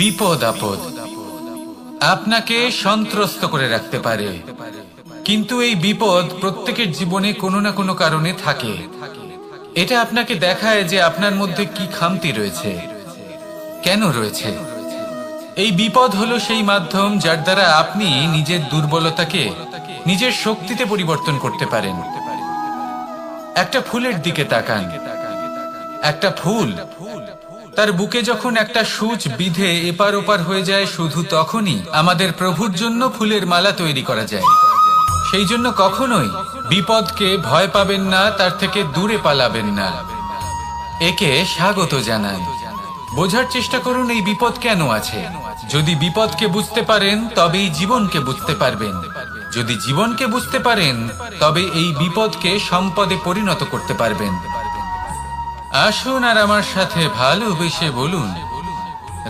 বিপদ আপদ আপনাকে সন্ত্রস্ত করে রাখতে পারে, কিন্তু এই বিপদ প্রত্যেকের জীবনে কোনো না কোনো কারণে থাকে। এটা আপনাকে দেখায় যে আপনার মধ্যে কি খামতি রয়েছে, কেন রয়েছে। এই বিপদ হলো সেই মাধ্যম যার দ্বারা আপনি নিজের দুর্বলতাকে নিজের শক্তিতে পরিবর্তন করতে পারেন। একটা ফুলের দিকে তাকান। একটা ফুল তার বুকে যখন একটা সূচ বিধে এপার ওপার হয়ে যায়, শুধু তখনই আমাদের প্রভুর জন্য ফুলের মালা তৈরি করা যায়। সেই জন্য কখনোই বিপদকে ভয় পাবেন না, তার থেকে দূরে পালাবেন না, একে স্বাগত জানান। বোঝার চেষ্টা করুন এই বিপদ কেন আছে। যদি বিপদকে বুঝতে পারেন তবেই জীবনকে বুঝতে পারবেন। যদি জীবনকে বুঝতে পারেন তবে এই বিপদকে সম্পদে পরিণত করতে পারবেন। আসুন আর আমার সাথে ভালোবেসে বলুন,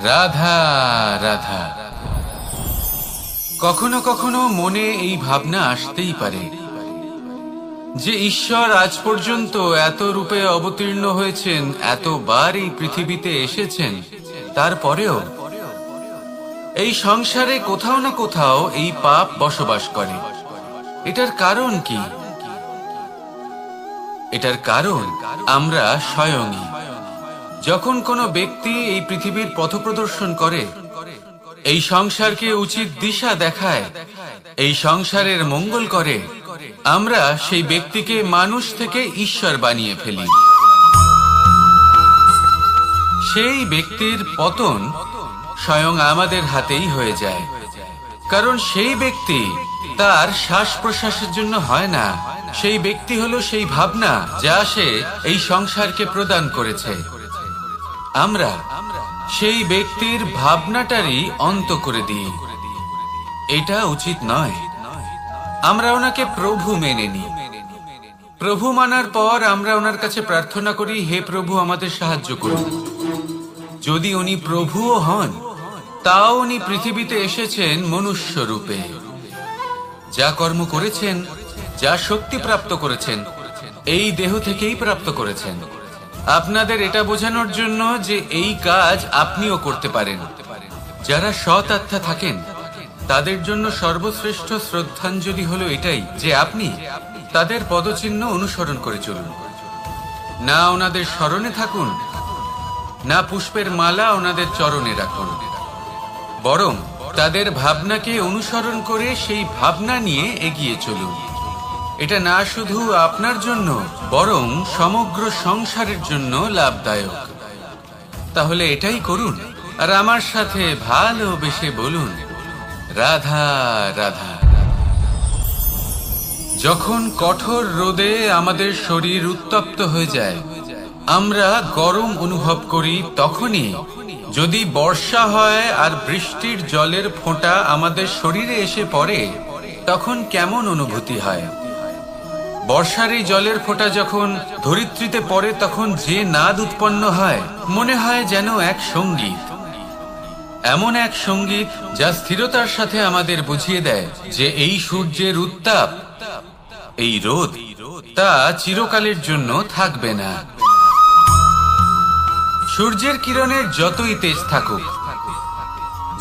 রাধা রাধা। কখনো কখনো মনে এই ভাবনা আসতেই পারে যে ঈশ্বর আজ পর্যন্ত এত রূপে অবতীর্ণ হয়েছেন, এতবার এই পৃথিবীতে এসেছেন, তারপরেও এই সংসারে কোথাও না কোথাও এই পাপ বসবাস করে। এটার কারণ কি? এটার কারণ আমরা স্বয়ংই। যখন কোনো ব্যক্তি এই পৃথিবীর পথপ্রদর্শন করে, এই সংসারকে উচিত দিশা দেখায়, এই সংসারের মঙ্গল করে, আমরা সেই ব্যক্তিকে মানুষ থেকে ঈশ্বর বানিয়ে ফেলি। সেই ব্যক্তির পতন স্বয়ং আমাদের হাতেই হয়ে যায়, কারণ সেই ব্যক্তি তার শ্বাস প্রশ্বাসের জন্য হয় না। সেই ব্যক্তি হলো সেই ভাবনা যা সে এই সংসারকে প্রদান করেছে। আমরা সেই ব্যক্তির ভাবনাটারই অন্ত করে দিই। এটা উচিত নয়। আমরা ওনাকে প্রভু মেনে নিই। প্রভু মানার পর আমরা ওনার কাছে প্রার্থনা করি, হে প্রভু আমাদের সাহায্য করুন। যদি উনি প্রভুও হন, তাও উনি পৃথিবীতে এসেছেন মনুষ্য রূপে। যা কর্ম করেছেন, যা শক্তি প্রাপ্ত করেছেন, এই দেহ থেকেই প্রাপ্ত করেছেন। আপনাদের এটা বোঝানোর জন্য যে এই কাজ আপনিও করতে পারেন। যারা সৎ আত্মা থাকেন তাদের জন্য সর্বশ্রেষ্ঠ শ্রদ্ধাঞ্জলি হলো এটাই যে আপনি তাদের পদচিহ্ন অনুসরণ করে চলুন। না ওনাদের স্মরণে থাকুন, না পুষ্পের মালা ওনাদের চরণে রাখুন, বরং তাদের ভাবনাকে অনুসরণ করে সেই ভাবনা নিয়ে এগিয়ে চলুন। এটা না শুধু আপনার জন্য, বরং সমগ্র সংসারের জন্য লাভদায়ক। তাহলে এটাই করুন আর আমার সাথে ভালোবেসে বলুন, রাধা রাধা। যখন কঠোর রোদে আমাদের শরীর উত্তপ্ত হয়ে যায়, আমরা গরম অনুভব করি, তখনই যদি বর্ষা হয় আর বৃষ্টির জলের ফোঁটা আমাদের শরীরে এসে পড়ে, তখন কেমন অনুভূতি হয়? বর্ষার এই জলের ফোঁটা যখন ধরিত্রীতে পড়ে, তখন যে নাদ উৎপন্ন হয়, মনে হয় যেন এক সঙ্গীত। এমন এক সঙ্গীত যা স্থিরতার সাথে আমাদের বুঝিয়ে দেয় যে এই সূর্যের উত্তাপ, এই রোদ, তা চিরকালের জন্য থাকবে না। সূর্যের কিরণের যতই তেজ থাকুক,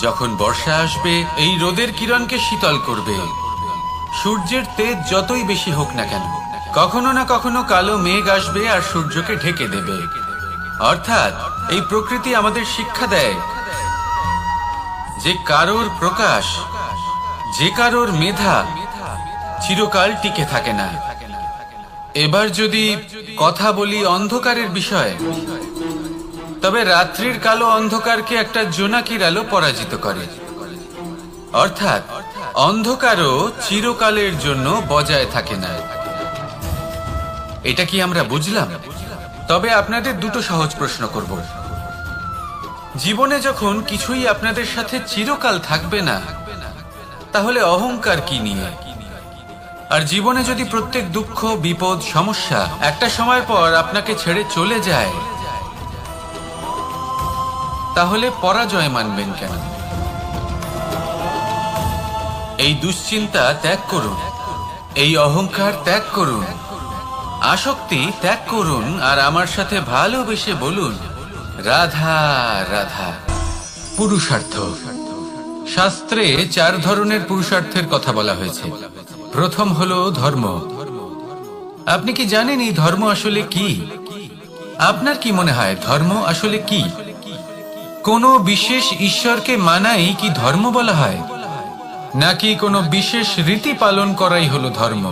যখন বর্ষা আসবে এই রোদের কিরণকে শীতল করবে। সূর্যের তেজ যতই বেশি হোক না কেন, কখনো না কখনো কালো মেঘ আসবে আর সূর্যকে ঢেকে দেবে। অর্থাৎ এই প্রকৃতি আমাদের শিক্ষা দেয় যে কারোর প্রকাশ, যে কারোর মেধা চিরকাল টিকে থাকে না। এবার যদি কথা বলি অন্ধকারের বিষয়ে, তবে রাত্রির কালো অন্ধকারকে একটা জোনাকির আলো পরাজিত করে। অর্থাৎ অন্ধকারও চিরকালের জন্য বজায় থাকে না। এটা কি আমরা বুঝলাম? তবে আপনাদের দুটো সহজ প্রশ্ন করব। জীবনে যখন কিছুই আপনাদের সাথে চিরকাল থাকবে না, তাহলে অহংকার কি নিয়ে? আর জীবনে যদি প্রত্যেক দুঃখ, বিপদ, সমস্যা একটা সময় পর আপনাকে ছেড়ে চলে যায়, তাহলে পরাজয় মানবেন কেন? এই দুশ্চিন্তা ত্যাগ করুন, এই অহংকার ত্যাগ করুন, আসক্তি ত্যাগ করুন আর আমার সাথে ভালোবেসে বলুন, রাধা রাধা। পুরুষার্থ। শাস্ত্রে 4 ধরনের পুরুষার্থের কথা বলা হয়েছে। প্রথম হলো ধর্ম। আপনি কি জানেন এই ধর্ম আসলে কি? আপনার কি মনে হয় ধর্ম আসলে কি? কোনো বিশেষ ঈশ্বরকে মানাই কি ধর্ম বলা হয়? নাকি কোনো বিশেষ রীতি পালন করাই হলো ধর্ম?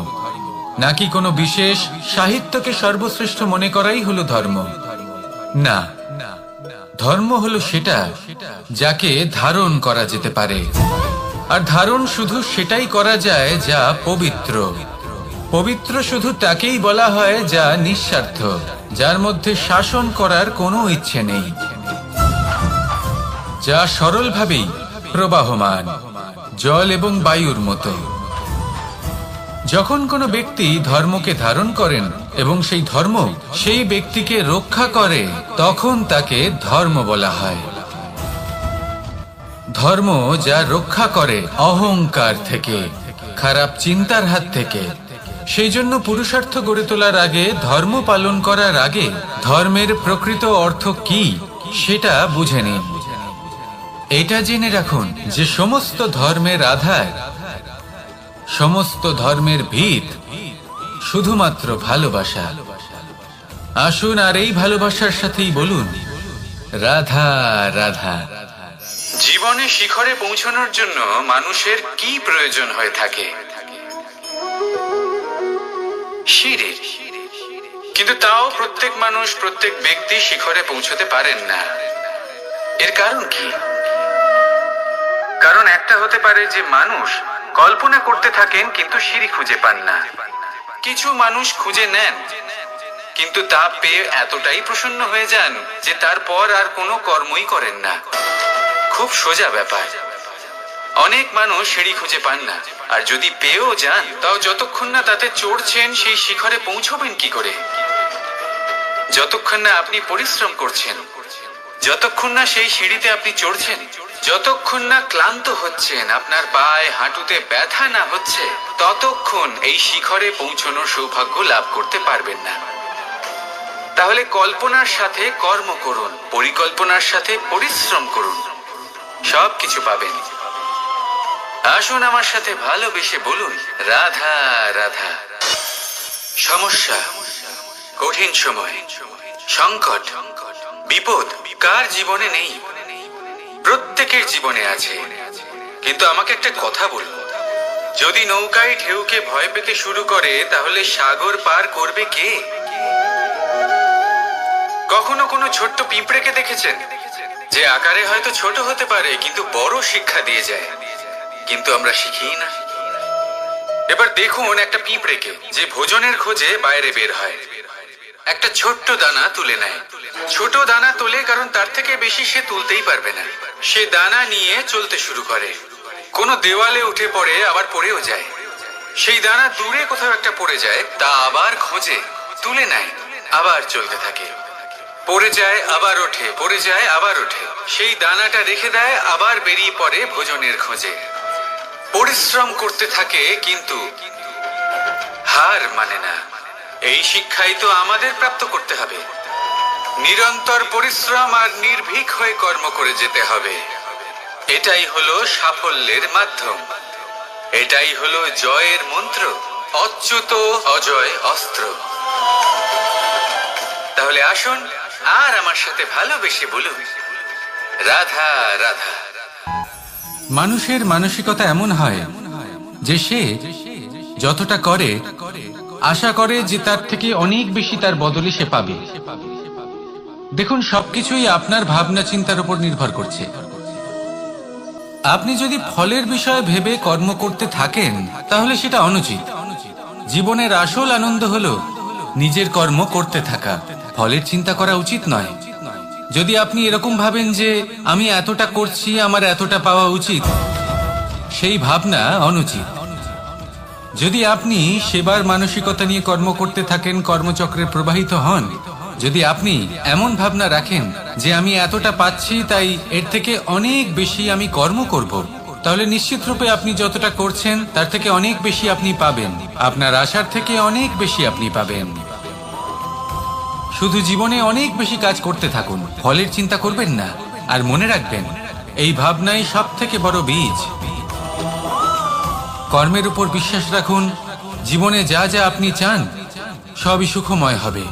নাকি কোনো বিশেষ সাহিত্যকে সর্বশ্রেষ্ঠ মনে করাই হলো ধর্ম? না, ধর্ম হলো সেটা যাকে ধারণ করা যেতে পারে। আর ধারণ শুধু সেটাই করা যায় যা পবিত্র। পবিত্র শুধু তাকেই বলা হয় যা নিঃস্বার্থ, যার মধ্যে শাসন করার কোনো ইচ্ছে নেই, যা সরলভাবেই প্রবাহমান, জল এবং বায়ুর মতো। যখন কোনো ব্যক্তি ধর্মকে ধারণ করেন এবং সেই ধর্ম সেই ব্যক্তিকে রক্ষা করে, তখন তাকে ধর্ম বলা হয়। ধর্ম যা রক্ষা করে অহংকার থেকে, খারাপ চিন্তার হাত থেকে। সেই জন্য পুরুষার্থ গড়ে তোলার আগে, ধর্ম পালন করার আগে ধর্মের প্রকৃত অর্থ কি সেটা বুঝে নিন। এটা জেনে রাখুন যে সমস্ত ধর্মের আধার, সমস্ত ধর্মের ভিত শুধুমাত্র ভালোবাসা। আসুন আর এই ভালোবাসার সাথেই বলুন রাধা রাধা। জীবনে শিখরে পৌঁছানোর জন্য মানুষের কি প্রয়োজন হয়ে থাকে? সিঁড়ির। কিন্তু তাও প্রত্যেক মানুষ, প্রত্যেক ব্যক্তি শিখরে পৌঁছতে পারেন না। এর কারণ কি? কারণ একটা হতে পারে যে মানুষ কল্পনা করতে থাকেন কিন্তু সিঁড়ি খুঁজে পান না। কিছু মানুষ খুঁজে নেন কিন্তু তা পেয়ে এতটাই প্রসন্ন হয়ে যান যে তারপর আর কোনো কর্মই করেন না। খুব সোজা ব্যাপার। অনেক মানুষ সিঁড়ি খুঁজে পান না, আর যদি পেয়েও যান তাও যতক্ষণ না তাতে চড়ছেন সেই শিখরে পৌঁছবেন কি করে? যতক্ষণ না আপনি পরিশ্রম করছেন, যতক্ষণ না সেই সিঁড়িতে আপনি চড়ছেন, যতক্ষণ না ক্লান্ত হচ্ছেন, আপনার পায়ে হাঁটুতে ব্যথা না হচ্ছে, ততক্ষণ এই শিখরে পৌঁছানোর সৌভাগ্য লাভ করতে পারবেন না। তাহলে কল্পনার সাথে কর্ম করুন, পরিকল্পনার সাথে পরিশ্রম করুন, সব কিছু পাবেন। আসুন আমার সাথে ভালোবেসে বলুন রাধা রাধা। সমস্যা, কঠিন সময়, সংকট, বিপদ কার জীবনে নেই? প্রত্যেকের জীবনে আছে। কিন্তু আমাকে একটা কথা বলুন, যদি নৌকায় ঢেউকে ভয় পেতে শুরু করে তাহলে সাগর পার করবে কে? কখনো কোনো ছোট্ট পিঁপড়েকে দেখেছেন যে আকারে হয়তো ছোট হতে পারে কিন্তু বড় শিক্ষা দিয়ে যায়? কিন্তু আমরা শিখি না। এবার দেখুন একটা পিঁপড়েকে যে ভোজনের খোঁজে বাইরে বের হয়, একটা ছোট্ট দানা তুলে নেয়। ছোট দানা তোলে কারণ তার থেকে বেশি সে তুলতেই পারবে না। সে দানা নিয়ে চলতে শুরু করে, কোনো দেওয়ালে উঠে পড়ে, আবার পড়েও যায়। সেই দানা দূরে কোথাও একটা পড়ে যায়, তা আবার খোঁজে, তুলে নেয়, আবার চলতে থাকে। পড়ে যায় আবার ওঠে, পড়ে যায় আবার ওঠে। সেই দানাটা রেখে দেয়, আবার বেরিয়ে পড়ে ভোজনের খোঁজে। পরিশ্রম করতে থাকে কিন্তু হার মানে না। এই শিক্ষাই তো আমাদের প্রাপ্ত করতে হবে। নিরন্তর পরিশ্রম আর নির্ভীক হয়ে কর্ম করে যেতে হবে। এটাই হলো সাফল্যের মাধ্যম, এটাই হলো জয়ের মন্ত্র, অচ্যুত অজয় অস্ত্র। তাহলে আসুন আর আমার সাথে ভালোবেসে বলুন রাধা রাধা। মানুষের মানসিকতা এমন হয় যে সে যতটা করে আশা করে যে তার থেকে অনেক বেশি তার বদলে সে পাবে। দেখুন, সবকিছুই আপনার ভাবনা চিন্তার উপর নির্ভর করছে। আপনি যদি ফলের বিষয়ে ভেবে কর্ম করতে থাকেন তাহলে সেটা অনুচিত। জীবনের আসল আনন্দ হলো নিজের কর্ম করতে থাকা, ফলের চিন্তা করা উচিত নয়। যদি আপনি এরকম ভাবেন যে আমি এতটা করছি, আমার এতটা পাওয়া উচিত, সেই ভাবনা অনুচিত। যদি আপনি সেবার মানসিকতা নিয়ে কর্ম করতে থাকেন, কর্মচক্রে প্রবাহিত হন, যদি আপনি এমন ভাবনা রাখেন যে আমি এতটা পাচ্ছি তাই এর থেকে অনেক বেশি আমি কর্ম করব, তাহলে নিশ্চিত রূপে আপনি যতটা করছেন তার থেকে অনেক বেশি আপনি পাবেন। আপনার আশার থেকে অনেক বেশি আপনি পাবেন। শুধু জীবনে অনেক বেশি কাজ করতে থাকুন, ফলের চিন্তা করবেন না। আর মনে রাখবেন, এই ভাবনাই সব থেকে বড় বীজ। কর্মের উপর বিশ্বাস রাখুন, জীবনে যা যা আপনি চান সবই সুখময় হবে।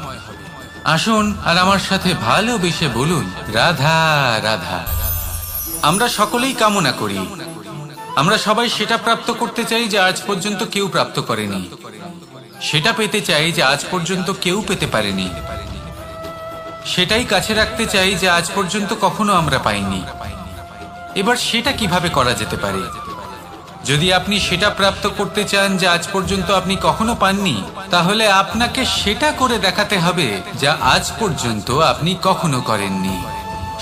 আসুন আর আমার সাথে ভালোবেসে বলুন, রাধা রাধা। আমরা সকলেই কামনা করি, আমরা সবাই সেটা প্রাপ্ত করতে চাই যা আজ পর্যন্ত কেউ প্রাপ্ত করেনি, সেটা পেতে চাই যে আজ পর্যন্ত কেউ পেতে পারেনি, সেটাই কাছে রাখতে চাই যে আজ পর্যন্ত কখনো আমরা পাইনি। এবার সেটা কিভাবে করা যেতে পারে? যদি আপনি সেটা প্রাপ্ত করতে চান যা আজ পর্যন্ত আপনি কখনো পাননি, তাহলে আপনাকে সেটা করে দেখাতে হবে যা আজ পর্যন্ত আপনি কখনো করেননি।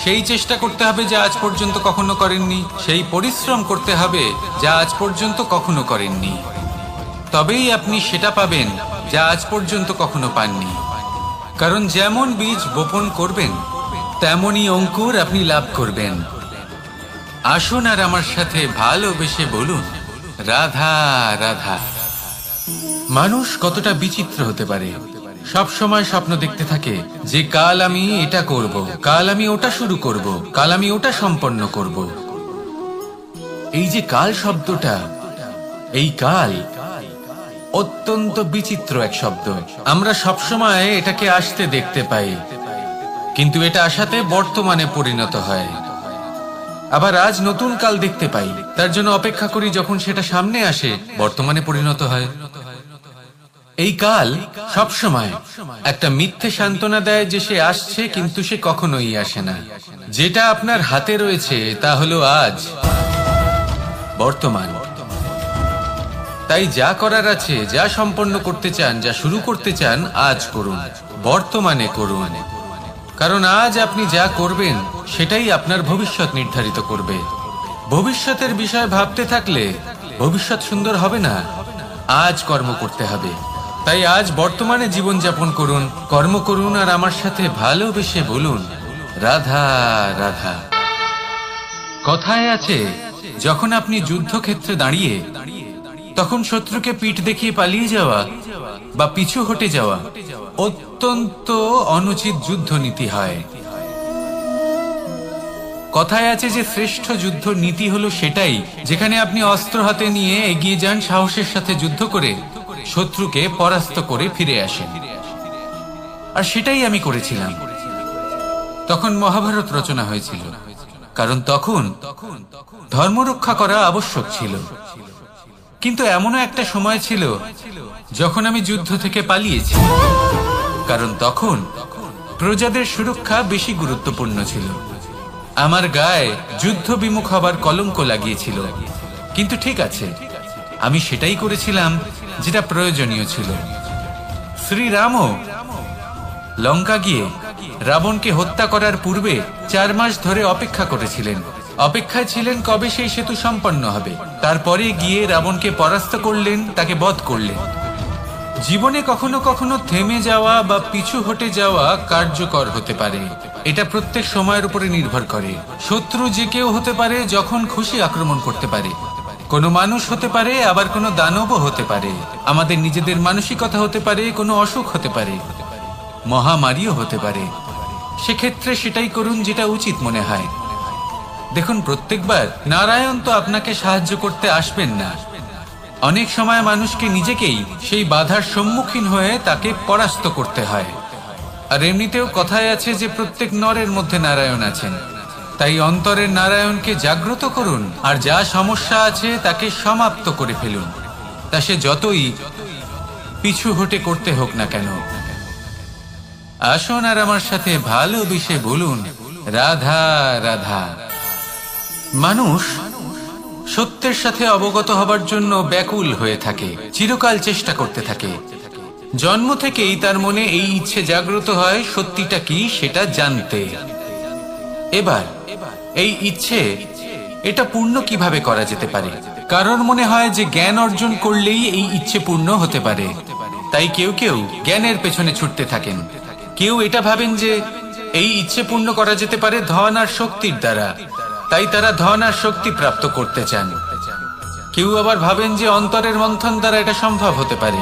সেই চেষ্টা করতে হবে যা আজ পর্যন্ত কখনো করেননি, সেই পরিশ্রম করতে হবে যা আজ পর্যন্ত কখনো করেননি। তবেই আপনি সেটা পাবেন যা আজ পর্যন্ত কখনো পাননি। কারণ যেমন বীজ বপন করবেন তেমনই অঙ্কুর আপনি লাভ করবেন। আসুন আর আমার সাথে ভালোবেসে বলুন, রাধা রাধা। মানুষ কতটা বিচিত্র হতে পারে। সব সময় স্বপ্ন দেখতে থাকে যে কাল আমি এটা করব, কাল আমি ওটা শুরু করব, কাল আমি ওটা সম্পন্ন করব। এই যে কাল শব্দটা, এই কাল অত্যন্ত বিচিত্র এক শব্দ। আমরা সবসময় এটাকে আসতে দেখতে পাই, কিন্তু এটা আসাতে বর্তমানে পরিণত হয়। আবার আজ নতুন কাল দেখতে পাই, তার জন্য অপেক্ষা করি, যখন সেটা সামনে আসে বর্তমানে পরিণত হয়। এই কাল সবসময় একটা মিথ্যে সান্ত্বনা দেয় যে সে আসছে, কিন্তু সে কখনোই আসে না। যেটা আপনার হাতে রয়েছে তা হলো আজ, বর্তমান। তাই যা করার আছে, যা সম্পন্ন করতে চান, যা শুরু করতে চান, আজ করুন, বর্তমানে করুন। কারণ আজ আপনি যা করবেন সেটাই আপনার ভবিষ্যৎ নির্ধারিত করবে। ভবিষ্যতের বিষয় ভাবতে থাকলে ভবিষ্যৎ সুন্দর হবে না। আজ কর্ম করতে হবে। তাই আজ বর্তমানে জীবন যাপন করুন, কর্ম করুন, আর আমার সাথে ভালোবেসে বলুন, রাধা রাধা। কথায় আছে, যখন আপনি যুদ্ধক্ষেত্রে দাঁড়িয়ে তখন শত্রুকে পিঠ দেখিয়ে পালিয়ে যাওয়া বা পিছু হটে যাওয়া অত্যন্ত অনুচিত যুদ্ধনীতি হয়। কথায় আছে যে শ্রেষ্ঠ যুদ্ধ নীতি হলো সেটাই যেখানে আপনি অস্ত্র হাতে নিয়ে এগিয়ে যান, সাহসের সাথে যুদ্ধ করে শত্রুকে পরাস্ত করে ফিরে আসেন। আর সেটাই আমি করেছিলাম। তখন মহাভারত রচনা হয়েছিল, কারণ তখন ধর্ম রক্ষা করা আবশ্যক ছিল। কিন্তু এমনও একটা সময় ছিল যখন আমি যুদ্ধ থেকে পালিয়েছি, কারণ তখন প্রজাদের সুরক্ষা বেশি গুরুত্বপূর্ণ ছিল। আমার গায়ে যুদ্ধ বিমুখ হবার কলঙ্ক লাগিয়েছিল। কিন্তু ঠিক আছে, আমি সেটাই করেছিলাম যেটা প্রয়োজনীয় ছিল। শ্রীরামও লঙ্কা গিয়ে রাবণকে হত্যা করার পূর্বে 4 মাস ধরে অপেক্ষা করেছিলেন। অপেক্ষায় ছিলেন কবে সেই সেতু সম্পন্ন হবে। তারপরে গিয়ে রাবণকে পরাস্ত করলেন, তাকে বধ করলেন। জীবনে কখনো কখনো থেমে যাওয়া বা পিছু হটে যাওয়া কার্যকর হতে পারে। এটা প্রত্যেক সময়ের উপরে নির্ভর করে। শত্রু যে কেউ হতে পারে, যখন খুশি আক্রমণ করতে পারে। কোনো মানুষ হতে পারে, আবার কোনো দানবও হতে পারে। আমাদের নিজেদের মানসিকতা হতে পারে, কোনো অসুখ হতে পারে, মহামারীও হতে পারে। সেক্ষেত্রে সেটাই করুন যেটা উচিত মনে হয়। দেখুন, প্রত্যেকবার নারায়ণ তো আপনাকে সাহায্য করতে আসবেন না। অনেক সময় মানুষকে নিজেকেই সেই বাধার সম্মুখীন হয়ে তাকে পরাস্ত করতে হয়। আর এমনিতেও কথায় আছে যে প্রত্যেক নরের মধ্যে নারায়ণ আছেন। তাই অন্তরের নারায়ণকে জাগ্রত করুন, আর যা সমস্যা আছে তাকে সমাপ্ত করে ফেলুন, তা সে যতই পিছু হটে করতে হোক না কেন। আসুন আর আমার সাথে ভালোবেসে বলুন, রাধা রাধা। মানুষ সত্যের সাথে অবগত হবার জন্য ব্যাকুল হয়ে থাকে, চিরকাল চেষ্টা করতে থাকে। জন্ম থেকেই তার মনে এই ইচ্ছে জাগ্রত হয় সত্যিটা কি সেটা জানতে। এবার এই ইচ্ছে এটা পূর্ণ কিভাবে করা যেতে পারে? কারণ মনে হয় যে জ্ঞান অর্জন করলেই এই ইচ্ছে পূর্ণ হতে পারে। তাই কেউ কেউ জ্ঞানের পেছনে ছুটতে থাকেন। কেউ এটা ভাবেন যে এই ইচ্ছে পূর্ণ করা যেতে পারে ধন আর শক্তির দ্বারা, তাই তারা ধন আর শক্তি প্রাপ্ত করতে চান। কেউ আবার ভাবেন যে অন্তরের মন্থন দ্বারা এটা সম্ভব হতে পারে।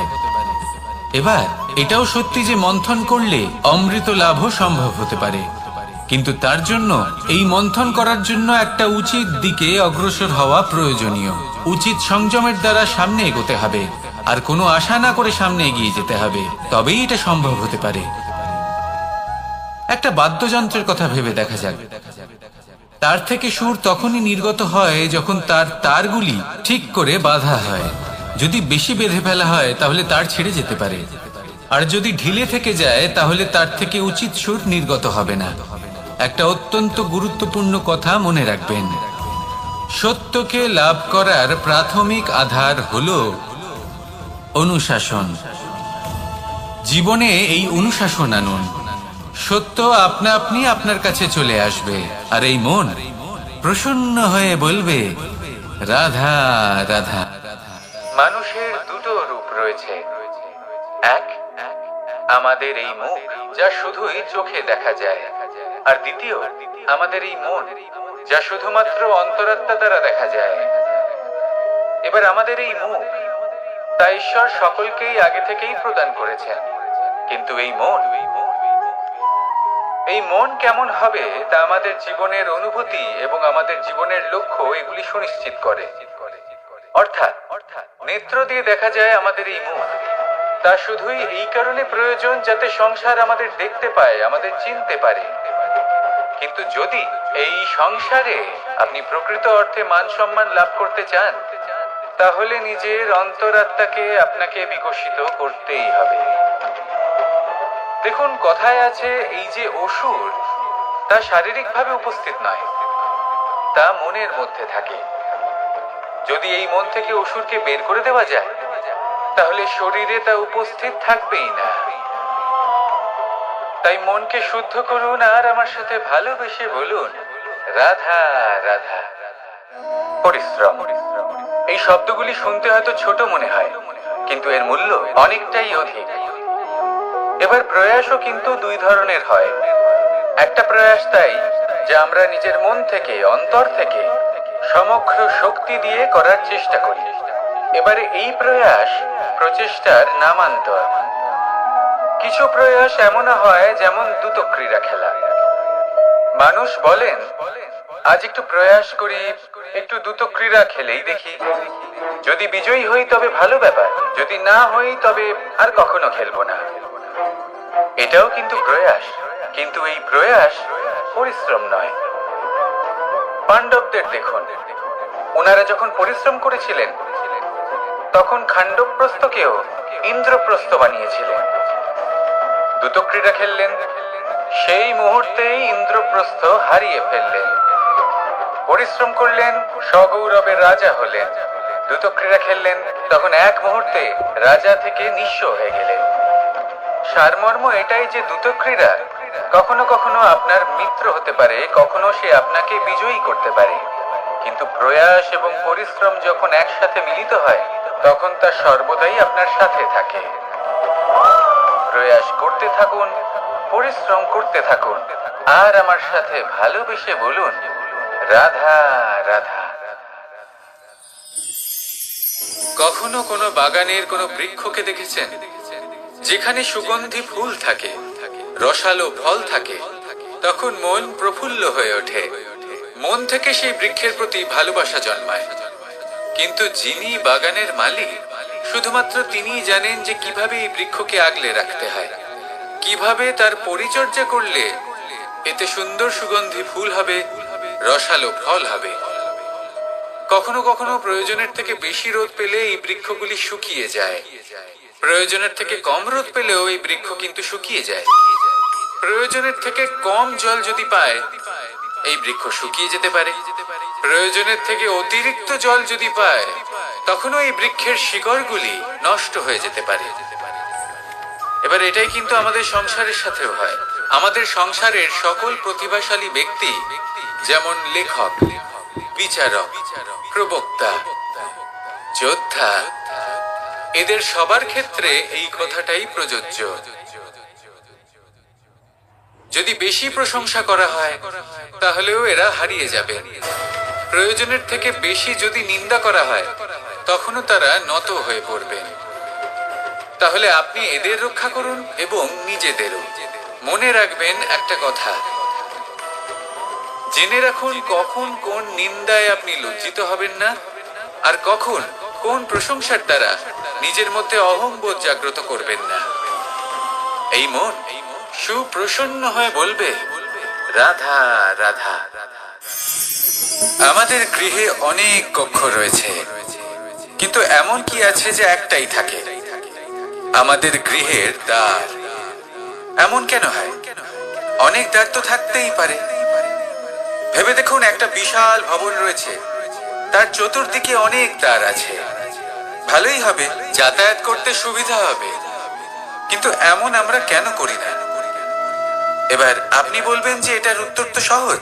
এবার এটাও সত্যি যে মন্থন করলে অমৃত লাভও সম্ভব হতে পারে। কিন্তু তার জন্য এই মন্থন করার জন্য একটা উচিত দিকে অগ্রসর হওয়া প্রয়োজনীয়। উচিত সংযমের দ্বারা সামনে এগোতে হবে, আর কোনো আশা না করে সামনে এগিয়ে যেতে হবে, তবেই এটা সম্ভব হতে পারে। একটা বাদ্যযন্ত্রের কথা ভেবে দেখা যাক। তার থেকে সুর তখনই নির্গত হয় যখন তার তারগুলি ঠিক করে বাঁধা হয়। যদি বেশি বেঁধে ফেলা হয় তাহলে তার ছিঁড়ে যেতে পারে, আর যদি ঢিলে থেকে যায় তাহলে তার থেকে উচিত সুর নির্গত হবে না। একটা অত্যন্ত গুরুত্বপূর্ণ কথা মনে রাখবেন, সত্যকে লাভ করার প্রাথমিক আধার হল অনুশাসন। জীবনে এই অনুশাসন আনুন, সত্য আপনা আপনি আপনার কাছে চলে আসবে, আর এই মন প্রসন্ন হয়ে বলবে রাধা রাধা। মানুষের দুটো রূপ রয়েছে, এক আমাদের এই মুখ যা শুধুই চোখে দেখা যায়, আর দ্বিতীয় আমাদের এই মন যা শুধুমাত্র অন্তরাত্মা দ্বারা দেখা যায়। এবার আমাদের এই মুখ তা ঈশ্বর সকলকেই আগে থেকেই প্রদান করেছেন, কিন্তু এই মন কেমন হবে তা আমাদের জীবনের অনুভূতি এবং আমাদের জীবনের লক্ষ্য এগুলি সুনিশ্চিত করে। অর্থাৎ নেত্র দিয়ে দেখা যায় আমাদের এই মুখ, তা শুধুই এই কারণে প্রয়োজন যাতে সংসার আমাদের দেখতে পায়, আমাদের চিনতে পারে। কিন্তু যদি এই সংসারে আপনি প্রকৃত অর্থে মান সম্মান লাভ করতে চান, তাহলে নিজের অন্তরাত্মাকে আপনাকে বিকশিত করতেই হবে। দেখুন, কথায় আছে এই যে অসুর, তা শারীরিকভাবে উপস্থিত নয়, তা মনের মধ্যে থাকে। যদি এই মন থেকে অসুরকে বের করে দেওয়া যায়, তাহলে শরীরে তা উপস্থিত থাকবেই না। তাই মনকে শুদ্ধ করুন আর আমার সাথে ভালোবেসে বলুন রাধা রাধা। পরিশ্রম, এই শব্দগুলি শুনতে হয়তো ছোট মনে হয়, কিন্তু এর মূল্য অনেকটাই অধিক। এবার প্রয়াসও কিন্তু দুই ধরনের হয়। একটা প্রয়াস তাই যা আমরা নিজের মন থেকে, অন্তর থেকে সমগ্র শক্তি দিয়ে করার চেষ্টা করি। এবারে এই প্রয়াস প্রচেষ্টার নামান্তর। কিছু প্রয়াস এমনও হয় যেমন দ্রুতক্রীড়া খেলা। মানুষ বলেন আজ একটু প্রয়াস করি, একটু দ্রুতক্রীড়া খেলেই দেখি, যদি বিজয়ী হই তবে ভালো ব্যাপার, যদি না হই তবে আর কখনো খেলবো না। এটাও কিন্তু প্রয়াস, কিন্তু এই প্রয়াস পরিশ্রম নয়। পাণ্ডবদের দেখুন, ওনারা যখন পরিশ্রম করেছিলেন তখন খাণ্ডবপ্রস্থকেও ইন্দ্রপ্রস্থ বানিয়েছিলেন। দ্রুতক্রীড়া খেললেন, সেই মুহূর্তেই ইন্দ্রপ্রস্থ হারিয়ে ফেললেন। পরিশ্রম করলেন, সগৌরবের রাজা হলেন। দ্রুতক্রীড়া খেললেন, তখন এক মুহূর্তে রাজা থেকে নিঃস্ব হয়ে গেলেন। সারমর্ম এটাই যে দ্রুতক্রীড়া কখনো কখনো আপনার মিত্র হতে পারে, কখনো সে আপনাকে বিজয়ী করতে পারে, কিন্তু প্রয়াস এবং পরিশ্রম যখন একসাথে মিলিত হয় তখন তা সর্বদাই আপনার সাথে থাকে। প্রয়াস করতে থাকুন, পরিশ্রম করতে থাকুন, আর আমার সাথে ভালোবেসে বলুন রাধা রাধা। কখনো কোনো বাগানের কোনো বৃক্ষকে দেখেছেন যেখানে সুগন্ধি ফুল থাকে, রসালো ফল থাকে? তখন মন প্রফুল্ল হয়ে ওঠে, মন থেকে সেই বৃক্ষের প্রতি ভালোবাসা জন্মায়। কিন্তু যিনি বাগানের মালিক, শুধুমাত্র তিনিই জানেন যে কিভাবে এই বৃক্ষকে আগলে রাখতে হয়, কিভাবে তার পরিচর্যা করলে এতে সুন্দর সুগন্ধি ফুল হবে, রসালো ফল হবে। কখনো কখনো প্রয়োজনের থেকে বেশি রোদ পেলে এই বৃক্ষগুলি শুকিয়ে যায়, প্রয়োজনের থেকে কম রোদ পেলেও এই বৃক্ষ কিন্তু শুকিয়ে যায়। প্রয়োজনের থেকে কম জল যদি পায় এই বৃক্ষ শুকিয়ে যেতে পারে, প্রয়োজনের থেকে অতিরিক্ত জল যদি পায় তখনও এই বৃক্ষের শিকড়গুলি নষ্ট হয়ে যেতে পারে। এবার এটাই কিন্তু আমাদের সংসারের সাথেও হয়। আমাদের সংসারের সকল প্রতিভাশালী ব্যক্তি, যেমন লেখক, বিচারক, প্রবক্তা, যোদ্ধা, এদের সবার ক্ষেত্রে এই কথাটাই প্রযোজ্য। যদি বেশি প্রশংসা করা হয় তাহলেও এরা হারিয়ে যাবে। প্রয়োজনের থেকে বেশি যদি নিন্দা করা হয় তখনও তারা নত হয়ে পড়বেন। তাহলে আপনি এদের রক্ষা করুন এবং নিজেদেরও। মনে রাখবেন একটা কথা, জেনে রাখুন কখন কোন নিন্দায় আপনি লজ্জিত হবেন না, আর কখন কোন প্রশংসার দ্বারা নিজের মধ্যে অহংবোধ জাগ্রত করবেন না। এই মন সুপ্রসন্ন হয়ে বলবে, রাধা রাধা। আমাদের গৃহে অনেক কক্ষ রয়েছে, কিন্তু এমন কি আছে যে একটাই থাকে? আমাদের গৃহের দ্বার। এমন কেন হয়? অনেক দ্বার তো থাকতেই পারে। ভেবে দেখুন, একটা বিশাল ভবন রয়েছে, তার চতুর্দিকে অনেক দ্বার আছে। ভালোই হবে, যাতায়াত করতে সুবিধা হবে, কিন্তু এমন আমরা কেন করি না? এবার আপনি বলবেন যে এটার উত্তর তো সহজ।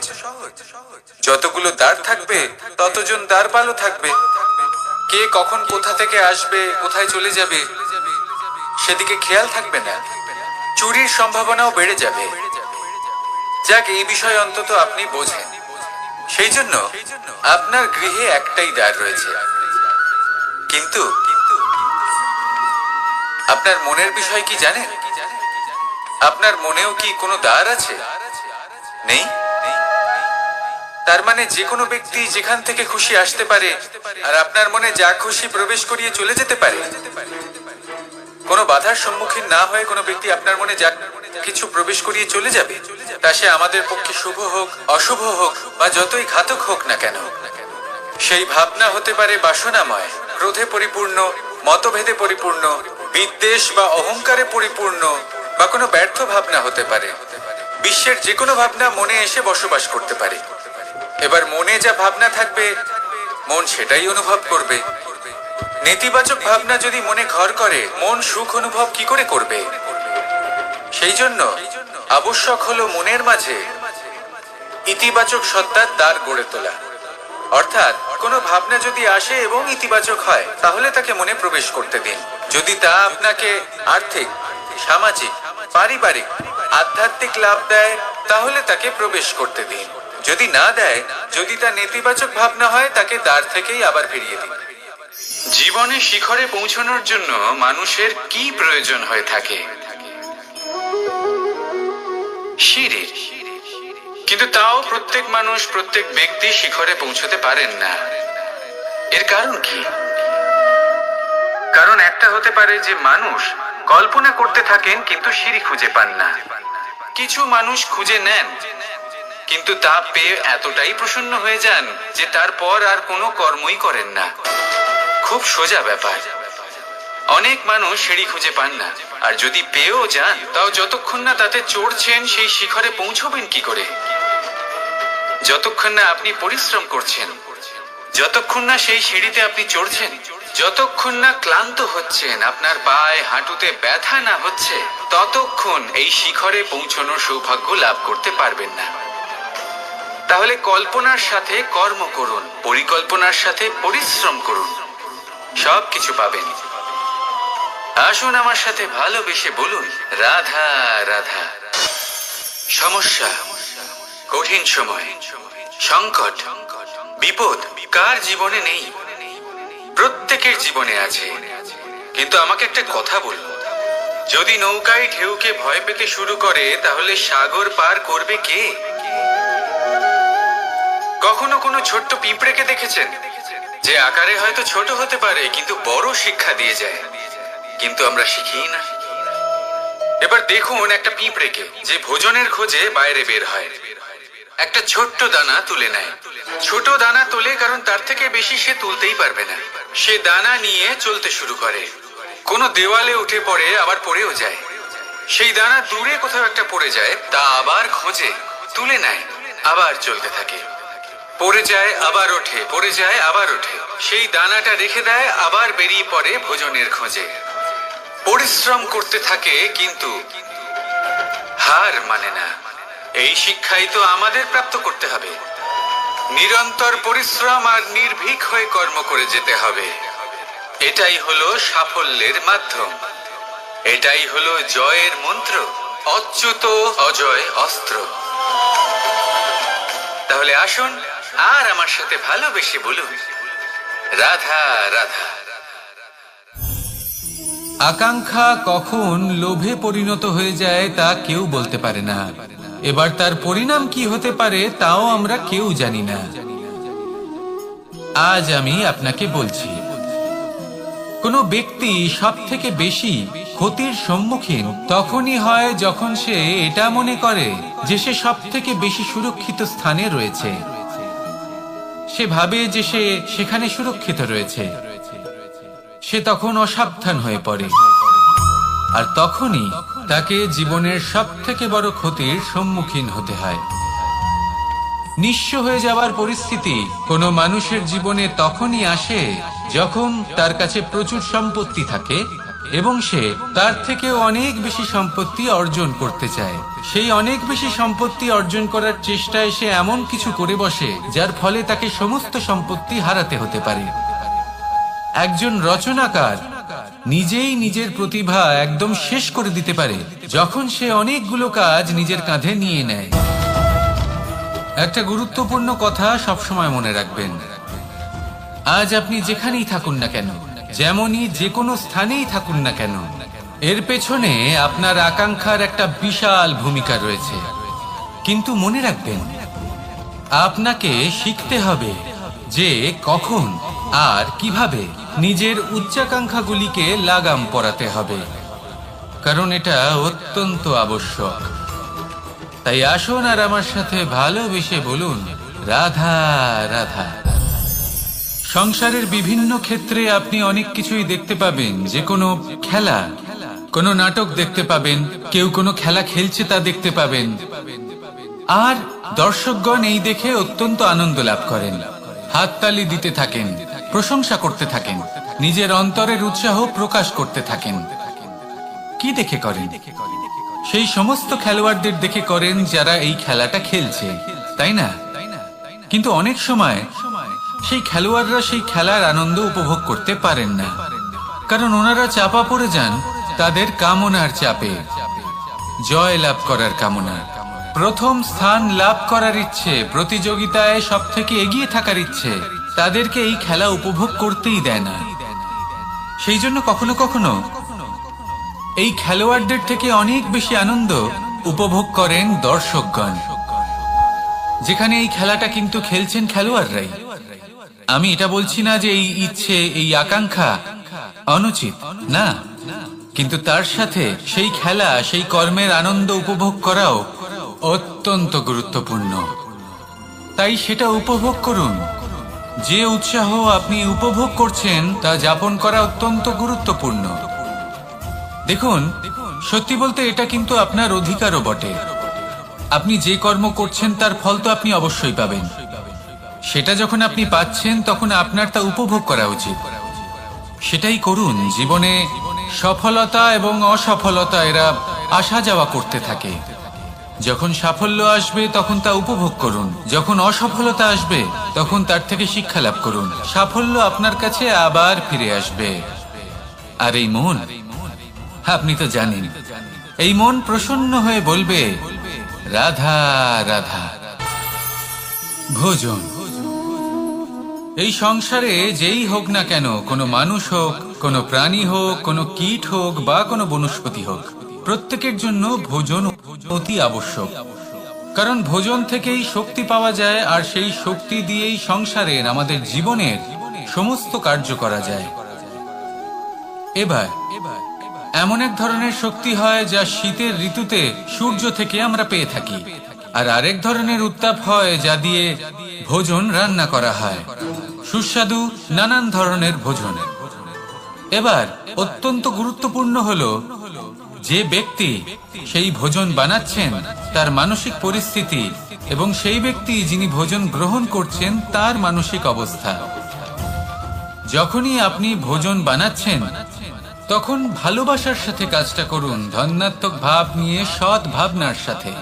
যতগুলো দ্বার থাকবে ততজন দ্বারপালও থাকবে। কে কখন কোথা থেকে আসবে, কোথায় চলে যাবে সেদিকে খেয়াল থাকবে না। চুরির সম্ভাবনাও বেড়ে যাবে। যাক, এই বিষয়ে অন্তত আপনি বোঝেন। সেই জন্য আপনার গৃহে একটাই দ্বার রয়েছে। কিন্তু আপনার মনের বিষয় কি জানেন? আপনার মনেও কি কোনো দ্বার আছে? নেই। তার মানে যে কোনো ব্যক্তি যেখান থেকে খুশি আসতে পারে, আর আপনার মনে যা খুশি প্রবেশ করিয়ে চলে যেতে পারে। কোনো বাধার সম্মুখীন না হয়ে কোনো ব্যক্তি আপনার মনে যা কিছু প্রবেশ করিয়ে চলে যাবে, তা সে আমাদের পক্ষে শুভ হোক, অশুভ হোক, বা যতই ঘাতক হোক না কেন। সেই ভাবনা হতে পারে বাসনাময়, ক্রোধে পরিপূর্ণ, মতভেদে পরিপূর্ণ, বিদ্বেষ বা অহংকারে পরিপূর্ণ, বা কোনো ব্যর্থ ভাবনা হতে পারে। বিশ্বের যে কোনো ভাবনা মনে এসে বসবাস করতে পারে। এবার মনে যা ভাবনা থাকবে, মন সেটাই অনুভব করবে। নেতিবাচক ভাবনা যদি মনে ঘর করে, মন সুখ অনুভব কি করে করবে? সেই জন্য আবশ্যক হলো মনের মাঝে ইতিবাচক সত্তার দ্বার গড়ে তোলা। অর্থাৎ কোনো ভাবনা যদি আসে এবং ইতিবাচক হয়, তাহলে তাকে মনে প্রবেশ করতে দিন। যদি তা আপনাকে আর্থিক, সামাজিক, পারিবারিক, আধ্যাত্মিক লাভ দেয়, তাহলে তাকে প্রবেশ করতে দিন। যদি না দেয়, যদি তা নেতিবাচক ভাবনা হয়, তাকে দ্বার থেকেই আবার ফিরিয়ে দিন। জীবনে শিখরে পৌঁছানোর জন্য মানুষের কি প্রয়োজন হয়ে থাকে? সিঁড়ির। কিন্তু তাও প্রত্যেক মানুষ, প্রত্যেক ব্যক্তি শিখরে পৌঁছতে পারেন না। এর কারণ কি? কারণ একটা হতে পারে যে মানুষ কল্পনা করতে থাকেন কিন্তু সিঁড়ি খুঁজে পান না। কিছু মানুষ খুঁজে নেন, কিন্তু তা পেয়ে এতটাই প্রসন্ন হয়ে যান যে তারপর আর কোনো কর্মই করেন না। খুব সোজা ব্যাপার। অনেক মানুষ সিঁড়ি খুঁজে পান না, আর যদি পেয়েও যান, তাও যতক্ষণ না তাতে চড়ছেন, সেই শিখরে পৌঁছবেন কি করে? যতক্ষণ না আপনি পরিশ্রম করছেন, যতক্ষণ না সেই সিঁড়িতে আপনি চড়ছেন, যতক্ষণ না ক্লান্ত হচ্ছেন, আপনার পায়ে হাঁটুতে ব্যথা না হচ্ছে, ততক্ষণ এই শিখরে পৌঁছানোর সৌভাগ্য লাভ করতে পারবেন না। তাহলে কল্পনার সাথে কর্ম করুন, পরিকল্পনার সাথে পরিশ্রম করুন, সব কিছু পাবেন। আসুন আমার সাথে ভালোবেসে বলুন, রাধা রাধা। সমস্যা, কঠিন সময়, সংকট, বিপদ কার জীবনে নেই? প্রত্যেকের জীবনে আছে। কিন্তু আমাকে একটা কথা বলুন, যদি নৌকায় ঢেউকে ভয় পেতে শুরু করে, তাহলে সাগর পার করবে কে? কখনো কোনো ছোট্ট পিঁপড়েকে দেখেছেন, যে আকারে হয়তো ছোট হতে পারে, কিন্তু বড় শিক্ষা দিয়ে যায়? কিন্তু আমরা শিখি না। এবার দেখুন একটা পিঁপড়েকে, যে ভোজনের খোঁজে বাইরে বের হয়, একটা ছোট্ট দানা তুলে নেয়। ছোট দানা তোলে কারণ তার থেকে বেশি সে তুলতেই পারবে না। সে দানা নিয়ে চলতে শুরু করে, কোনো দেওয়ালে উঠে পড়ে, আবার পড়েও যায়। সেই দানা দূরে কোথাও একটা পড়ে যায়, তা আবার খোঁজে, তুলে নেয়, আবার চলতে থাকে। পড়ে যায়, আবার ওঠে, পড়ে যায়, আবার ওঠে। সেই দানাটা রেখে দেয়, আবার বেরিয়ে পড়ে ভোজনের খোঁজে। পরিশ্রম করতে থাকে, কিন্তু হার মানে না। এই শিক্ষাই তো আমাদের প্রাপ্ত করতে হবে। নিরন্তর পরিশ্রম আর নির্ভীক হয়ে কর্ম করে যেতে হবে। এটাই হলো সাফল্যের মাধ্যম, এটাই হলো জয়ের মন্ত্র, অচ্যুত অজয় অস্ত্র। তাহলে আসুন আর আমার সাথে ভালোবেসে বলুন, রাধা রাধা। আকাঙ্ক্ষা কখন লোভে পরিণত হয়ে যায় তা কেউ বলতে পারে না, এবার তার পরিণাম কি হতে পারে তাও আমরা কেউ জানি না। আজ আমি আপনাকে বলছি, কোনো ব্যক্তি সবথেকে বেশি ক্ষতির সম্মুখীন তখনই হয় যখন সে এটা মনে করে যে সে সবথেকে বেশি সুরক্ষিত স্থানে রয়েছে। সে ভাবে যে সে সেখানে সুরক্ষিত রয়েছে। সে তখন অসাবধান হয়ে পড়ে, আর তখনই তাকে জীবনের সবথেকে বড় ক্ষতির সম্মুখীন হতে হয়। নিঃস্ব হয়ে যাওয়ার পরিস্থিতি কোনো মানুষের জীবনে তখনই আসে যখন তার কাছে প্রচুর সম্পত্তি থাকে এবং সে তার থেকেও অনেক বেশি সম্পত্তি অর্জন করতে চায়। সেই অনেক বেশি সম্পত্তি অর্জন করার চেষ্টায় সে এমন কিছু করে বসে যার ফলে তাকে সমস্ত সম্পত্তি হারাতে হতে পারে। একজন রচনাকার নিজেই নিজের প্রতিভা একদম শেষ করে দিতে পারে যখন সে অনেকগুলো কাজ নিজের কাঁধে নিয়ে নেয়। একটা গুরুত্বপূর্ণ কথা সবসময় মনে রাখবেন, আজ আপনি যেখানেই থাকুন না কেন, যেমনই যে কোনো স্থানেই থাকুন না কেন, এর পেছনে আপনার আকাঙ্ক্ষার একটা বিশাল ভূমিকা রয়েছে। কিন্তু মনে রাখবেন, আপনাকে শিখতে হবে যে কখন আর কিভাবে নিজের উচ্চাকাঙ্ক্ষাগুলিকে লাগাম পরাতে হবে, কারণ এটা অত্যন্ত আবশ্যক। তাই আসুন আর আমার সাথে ভালোবেসে বলুন, রাধা রাধা। সংসারের বিভিন্ন ক্ষেত্রে আপনি অনেক কিছুই দেখতে পাবেন, যে কোনো খেলা, কোনো নাটক দেখতে পাবেন, কেউ কোনো খেলা খেলছে তা দেখতে পাবেন, আর দর্শকগণ এই দেখে অত্যন্ত আনন্দ লাভ করেন, হাততালি দিতে থাকেন, প্রশংসা করতে থাকেন, নিজের অন্তরের উৎসাহ প্রকাশ করতে থাকেন। কি দেখে করেন? সেই সমস্ত খেলোয়াড়দের দেখে করেন যারা এই খেলাটা খেলছে, তাই না? কিন্তু অনেক সময় সেই খেলোয়াড়রা সেই খেলার আনন্দ উপভোগ করতে পারেন না, কারণ ওনারা চাপা পড়ে যান তাদের কামনার চাপে, জয় লাভ করার কামনা, প্রথম স্থান লাভ করার ইচ্ছে, প্রতিযোগিতায় সব থেকে এগিয়ে থাকার ইচ্ছে তাদেরকে এই খেলা উপভোগ করতেই দেয় না। সেই জন্য কখনো কখনো এই খেলোয়াড়দের থেকে অনেক বেশি আনন্দ উপভোগ করেন দর্শকগণ, যেখানে এই খেলাটা কিন্তু খেলছেন খেলোয়াড়রাই। আমি এটা বলছি না যে এই ইচ্ছে, এই আকাঙ্ক্ষা অনুচিত না, কিন্তু তার সাথে সেই খেলা, সেই কর্মের আনন্দ উপভোগ করাও অত্যন্ত গুরুত্বপূর্ণ। তাই সেটা উপভোগ করুন। যে উৎসাহ আপনি উপভোগ করছেন তা যাপন করা অত্যন্ত গুরুত্বপূর্ণ। দেখুন, সত্যি বলতে এটা কিন্তু আপনার অধিকারও বটে। আপনি যে কর্ম করছেন তার ফল তো আপনি অবশ্যই পাবেন। সেটা যখন আপনি পাচ্ছেন তখন আপনার তা উপভোগ করা উচিত। সেটাই করুন। জীবনে সফলতা এবং অসফলতা এরা আসা যাওয়া করতে থাকে। যখন সাফল্য আসবে তখন তা উপভোগ করুন, যখন অসফলতা আসবে তখন তার থেকে শিক্ষা লাভ করুন। সাফল্য আপনার কাছে আবার ফিরে আসবে। আর এই মন, আপনি তো জানেন, এই মন প্রসন্ন হয়ে বলবে, রাধা রাধা। ভোজন। এই সংসারে যেই হোক না কেন, কোনো মানুষ হোক, কোনো প্রাণী হোক, কোনো কীট হোক বা কোনো বনস্পতি হোক, প্রত্যেকের জন্য ভোজন অতি আবশ্যক। কারণ ভোজন থেকেই শক্তি পাওয়া যায়, আর সেই শক্তি দিয়েই সংসারের, আমাদের জীবনের সমস্ত কার্য করা যায়। এবার এমন এক ধরনের শক্তি হয় যা শীতের ঋতুতে সূর্য থেকে আমরা পেয়ে থাকি, আর আরেক ধরনের উত্তাপ হয় যা দিয়ে ভোজন রান্না করা হয়, সুস্বাদু নানান ধরনের ভোজন। এবার অত্যন্ত গুরুত্বপূর্ণ হলো যে ব্যক্তি সেই ভোজন বানাচ্ছেন তার মানসিক পরিস্থিতি, এবং সেই ব্যক্তি যিনি ভোজন গ্রহণ করছেন তার মানসিক অবস্থা। যখনই আপনি ভোজন বানাচ্ছেন তখন ভালোবাসার সাথে কাজটা করুন, ধন্যাত্মক ভাব নিয়ে, সৎ ভাবনার সাথে।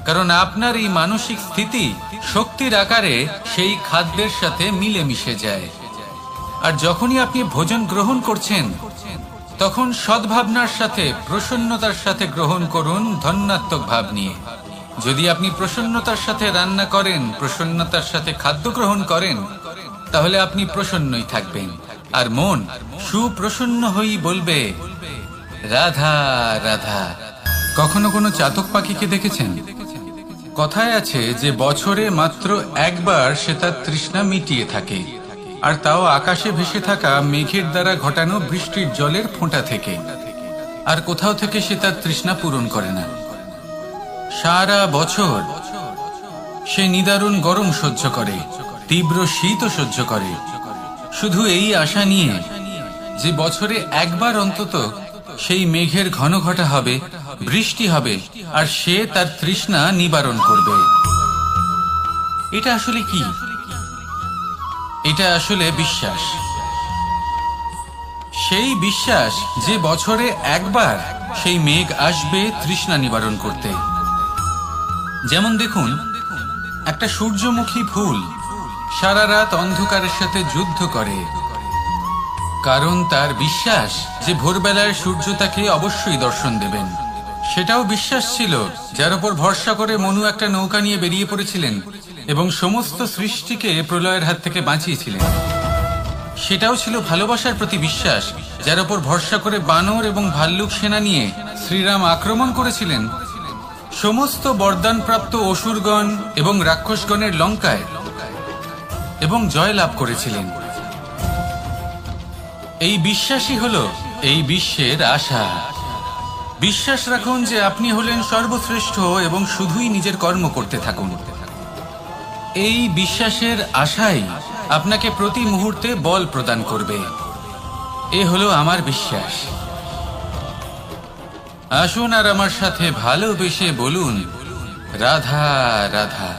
কারণ আপনার এই মানসিক স্থিতি শক্তির আকারে সেই খাদ্যের সাথে মিলে মিশে যায়। আর যখনই আপনি ভোজন গ্রহণ করছেন তখন সদ্ভাবনার সাথে, প্রসন্নতার সাথে গ্রহণ করুন, ধন্যাত্মক ভাব নিয়ে। যদি আপনি প্রসন্নতার সাথে রান্না করেন, প্রসন্নতার সাথে খাদ্য গ্রহণ করেন, তাহলে আপনি প্রসন্নই থাকবেন, আর মন সুপ্রসন্ন হয়েই বলবে, রাধা রাধা। কখনো কোনো চাতক পাখিকে দেখেছেন? কথায় আছে যে বছরে মাত্র একবার সে তার তৃষ্ণা মিটিয়ে থাকে, আর তাও আকাশে ভেসে থাকা মেঘের দ্বারা ঘটানো বৃষ্টির জলের ফোঁটা থেকে। আর কোথাও থেকে সে তার তৃষ্ণা পূরণ করে না। সারা বছর সে নিদারুণ গরম সহ্য করে, তীব্র শীতও সহ্য করে, শুধু এই আশা নিয়ে যে বছরে একবার অন্তত সেই মেঘের ঘন ঘটা হবে, বৃষ্টি হবে, আর সে তার তৃষ্ণা নিবারণ করবে। এটা আসলে কি? এটা আসলে বিশ্বাস। সেই বিশ্বাস যে বছরে একবার সেই মেঘ আসবে তৃষ্ণা নিবারণ করতে। যেমন দেখুন, একটা সূর্যমুখী ফুল সারা রাত অন্ধকারের সাথে যুদ্ধ করে, কারণ তার বিশ্বাস যে ভোরবেলায় সূর্য তাকে অবশ্যই দর্শন দেবেন। সেটাও বিশ্বাস ছিল যার উপর ভরসা করে মনু একটা নৌকা নিয়ে বেরিয়ে পড়েছিলেন এবং সমস্ত সৃষ্টিকে প্রলয়ের হাত থেকে বাঁচিয়েছিলেন। সেটাও ছিল ভালোবাসার প্রতি বিশ্বাস, যার উপর ভরসা করে বানর এবং ভাল্লুক সেনা নিয়ে শ্রীরাম আক্রমণ করেছিলেন সমস্ত বরদানপ্রাপ্ত অসুরগণ এবং রাক্ষসগণের লঙ্কায় এবং জয় লাভ করেছিলেন। এই বিশ্বাসই হলো এই বিশ্বের আশা। বিশ্বাস রাখুন যে আপনি হলেন সর্বশ্রেষ্ঠ এবং শুধুই নিজের কর্ম করতে থাকুন। এই বিশ্বাসের আশাই আপনাকে প্রতি মুহূর্তে বল প্রদান করবে। এ হলো আমার বিশ্বাস। আসুন আর আমার সাথে ভালোবেসে বলুন, রাধা রাধা।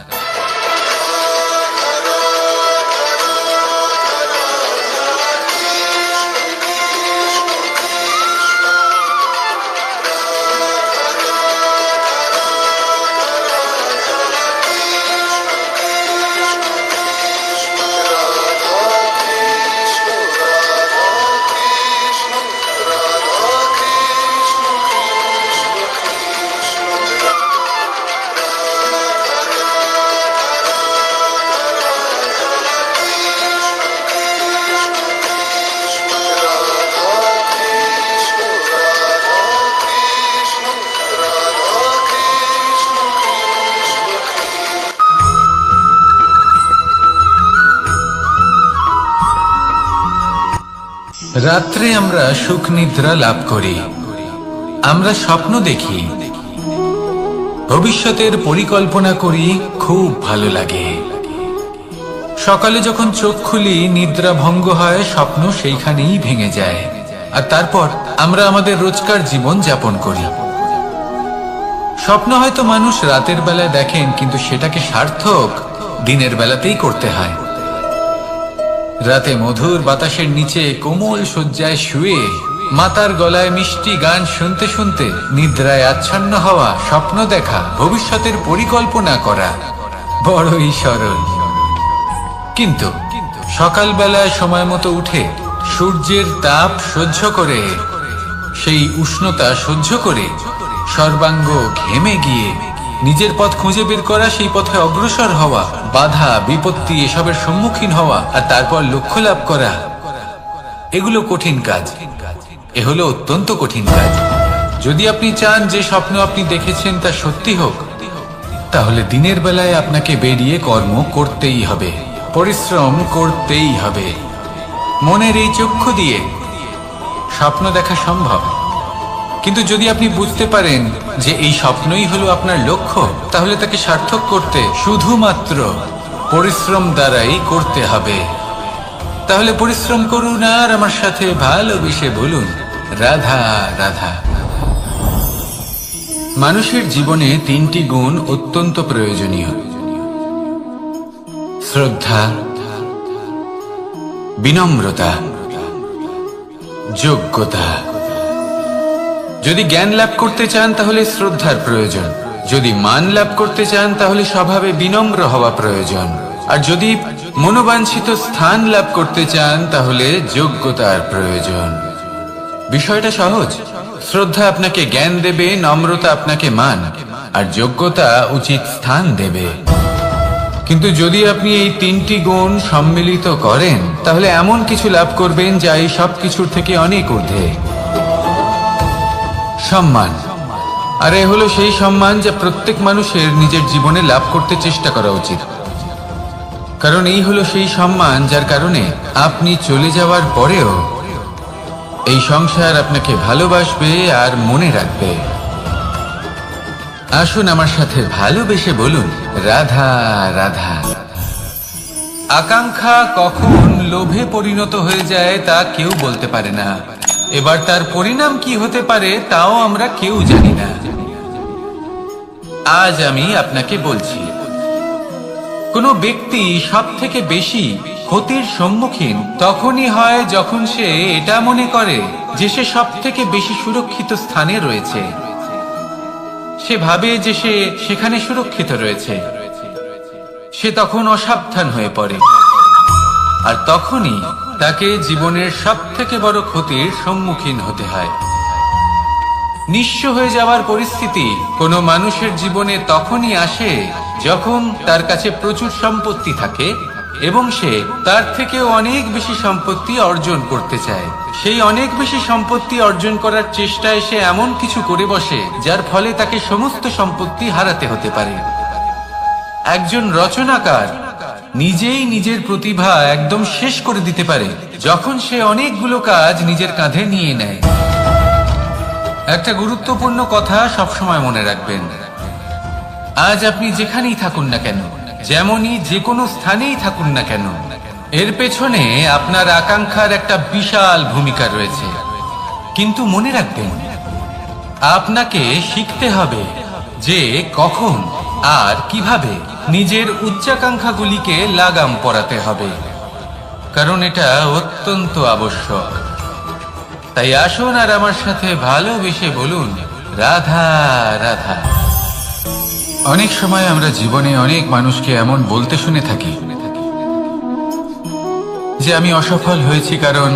রাত্রে আমরা সুখ নিদ্রা লাভ করি, আমরা স্বপ্ন দেখি, ভবিষ্যতের পরিকল্পনা করি, খুব ভালো লাগে। সকালে যখন চোখ খুলি নিদ্রা ভঙ্গ হয়, স্বপ্ন সেইখানেই ভেঙে যায়, আর তারপর আমরা আমাদের রোজকার জীবন যাপন করি। স্বপ্ন হয়তো মানুষ রাতের বেলায় দেখেন, কিন্তু সেটাকে সার্থক দিনের বেলাতেই করতে হয়। রাতে মধুর বাতাসের নিচে কোমল শয্যায় শুয়ে মাতার গলায় মিষ্টি গান শুনতে শুনতে নিদ্রায় আচ্ছন্ন হওয়া, স্বপ্ন দেখা, ভবিষ্যতের পরিকল্পনা করা বড়ই সরল। কিন্তু সকালবেলায় সময় মতো উঠে সূর্যের তাপ সহ্য করে, সেই উষ্ণতা সহ্য করে সর্বাঙ্গ ঘেমে গিয়ে নিজের পথ খুঁজে বের করা, সেই পথে অগ্রসর হওয়া, বাধা বিপত্তি এসবের সম্মুখীন হওয়া, আর তারপর লক্ষ্য লাভ করা, এগুলো কঠিন কাজ। এ হলো অত্যন্ত কঠিন কাজ। যদি আপনি চান যে স্বপ্ন আপনি দেখেছেন তা সত্যি হোক, তাহলে দিনের বেলায় আপনাকে বেরিয়ে কর্ম করতেই হবে, পরিশ্রম করতেই হবে। মনের এই চক্ষু দিয়ে স্বপ্ন দেখা সম্ভব, কিন্তু যদি আপনি বুঝতে পারেন যে এই স্বপ্নই হলো আপনার লক্ষ্য, তাহলে তাকে সার্থক করতে শুধুমাত্র পরিশ্রম দ্বারাই করতে হবে। তাহলে পরিশ্রম করুন আর আমার সাথে ভালোবেসে বলুন, রাধা রাধা। মানুষের জীবনে তিনটি গুণ অত্যন্ত প্রয়োজনীয়: শ্রদ্ধা, বিনম্রতা, যোগ্যতা। যদি জ্ঞান লাভ করতে চান তাহলে শ্রদ্ধার প্রয়োজন, যদি মান লাভ করতে চান তাহলে স্বভাবে বিনম্র হওয়া প্রয়োজন, আর যদি মনোবাঞ্ছিত স্থান লাভ করতে চান তাহলে যোগ্যতার প্রয়োজন। বিষয়টা সহজ। শ্রদ্ধা আপনাকে জ্ঞান দেবে, নম্রতা আপনাকে মান, আর যোগ্যতা উচিত স্থান দেবে। কিন্তু যদি আপনি এই তিনটি গুণ সম্মিলিত করেন, তাহলে এমন কিছু লাভ করবেন যা এই সব কিছুর থেকে অনেক ঊর্ধ্বে। সম্মান, আর এ হলো সেই সম্মান যা প্রত্যেক মানুষের নিজের জীবনে লাভ করতে চেষ্টা করা উচিত। কারণ এই হলো সেই সম্মান যার কারণে আপনি চলে যাওয়ার পরেও এই সংসার আপনাকে ভালোবাসবে আর মনে রাখবে। আসুন আমার সাথে ভালোবেসে বলুন, রাধা রাধা। আকাঙ্ক্ষা কখন লোভে পরিণত হয়ে যায় তা কেউ বলতে পারে না। এবার তার পরিণাম কি হতে পারে তাও আমরা কেউ জানি না। আজ আমি আপনাকে বলছি, কোনো ব্যক্তি সব থেকে বেশি ক্ষতির সম্মুখীন তখনই হয় যখন সে এটা মনে করে যে সে সব থেকে বেশি সুরক্ষিত স্থানে রয়েছে। সে ভাবে যে সে সেখানে সুরক্ষিত রয়েছে। সে তখন অসাবধান হয়ে পড়ে, আর তখনই তাকে জীবনের সব থেকে বড় ক্ষতির সম্মুখীন হতে হয়। নিঃস্ব হয়ে যাওয়ার পরিস্থিতি কোনো মানুষের জীবনে তখনই আসে যখন তার কাছে প্রচুর সম্পত্তি থাকে এবং সে তার থেকে অনেক বেশি সম্পত্তি অর্জন করতে চায়। সেই অনেক বেশি সম্পত্তি অর্জন করার চেষ্টায় সে এমন কিছু করে বসে যার ফলে তাকে সমস্ত সম্পত্তি হারাতে হতে পারে। একজন রচনাকার নিজেই নিজের প্রতিভা একদম শেষ করে দিতে পারে যখন সে অনেকগুলো কাজ নিজের কাঁধে নিয়ে নেয়। একটা গুরুত্বপূর্ণ কথা সবসময় মনে রাখবেন, আজ আপনি যেখানেই থাকুন না কেন, যেমনই যে কোনো স্থানেই থাকুন না কেন, এর পেছনে আপনার আকাঙ্ক্ষার একটা বিশাল ভূমিকা রয়েছে। কিন্তু মনে রাখবেন, আপনাকে শিখতে হবে যে কখন আর কিভাবে নিজের উচ্চাকাঙ্ক্ষাগুলিকে লাগাম পরাতে হবে, কারণ এটা অত্যন্ত আবশ্যক। তাই আসুন আর আমার সাথে ভালোবেসে বলুন, রাধা রাধা। অনেক সময় আমরা জীবনে অনেক মানুষকে এমন বলতে শুনে থাকি যে আমি অসফল হয়েছি কারণ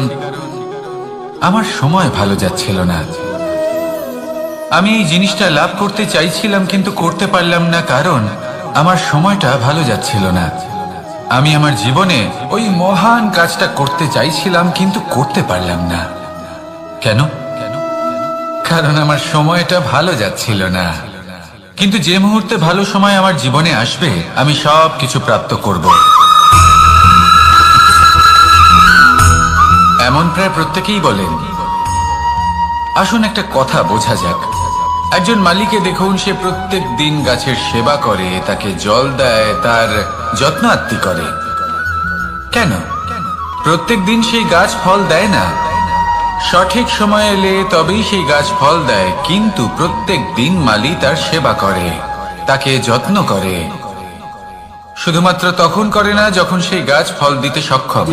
আমার সময় ভালো যাচ্ছিল না। আমি এই জিনিসটা লাভ করতে চাইছিলাম কিন্তু করতে পারলাম না কারণ আমার সময়টা ভালো যাচ্ছিল না। আমি আমার জীবনে ওই মহান কাজটা করতে চাইছিলাম কিন্তু করতে পারলাম না। কেন? কারণ আমার সময়টা ভালো যাচ্ছিল না। কিন্তু যে মুহূর্তে ভালো সময় আমার জীবনে আসবে আমি সব কিছু প্রাপ্ত করব। এমন প্রায় প্রত্যেকেই বলেন। আসুন একটা কথা বোঝা যাক। একজন মালিকে দেখুন, সে প্রত্যেক দিন গাছের সেবা করে, তাকে জল দেয়, তার যত্ন আত্তি করে। কেন? প্রত্যেক দিন সেই গাছ ফল দেয় না। সঠিক সময় এলে তবেই সেই গাছ ফল দেয়, কিন্তু প্রত্যেক দিন মালি তার সেবা করে, তাকে যত্ন করে। শুধুমাত্র তখন করে না যখন সেই গাছ ফল দিতে সক্ষম।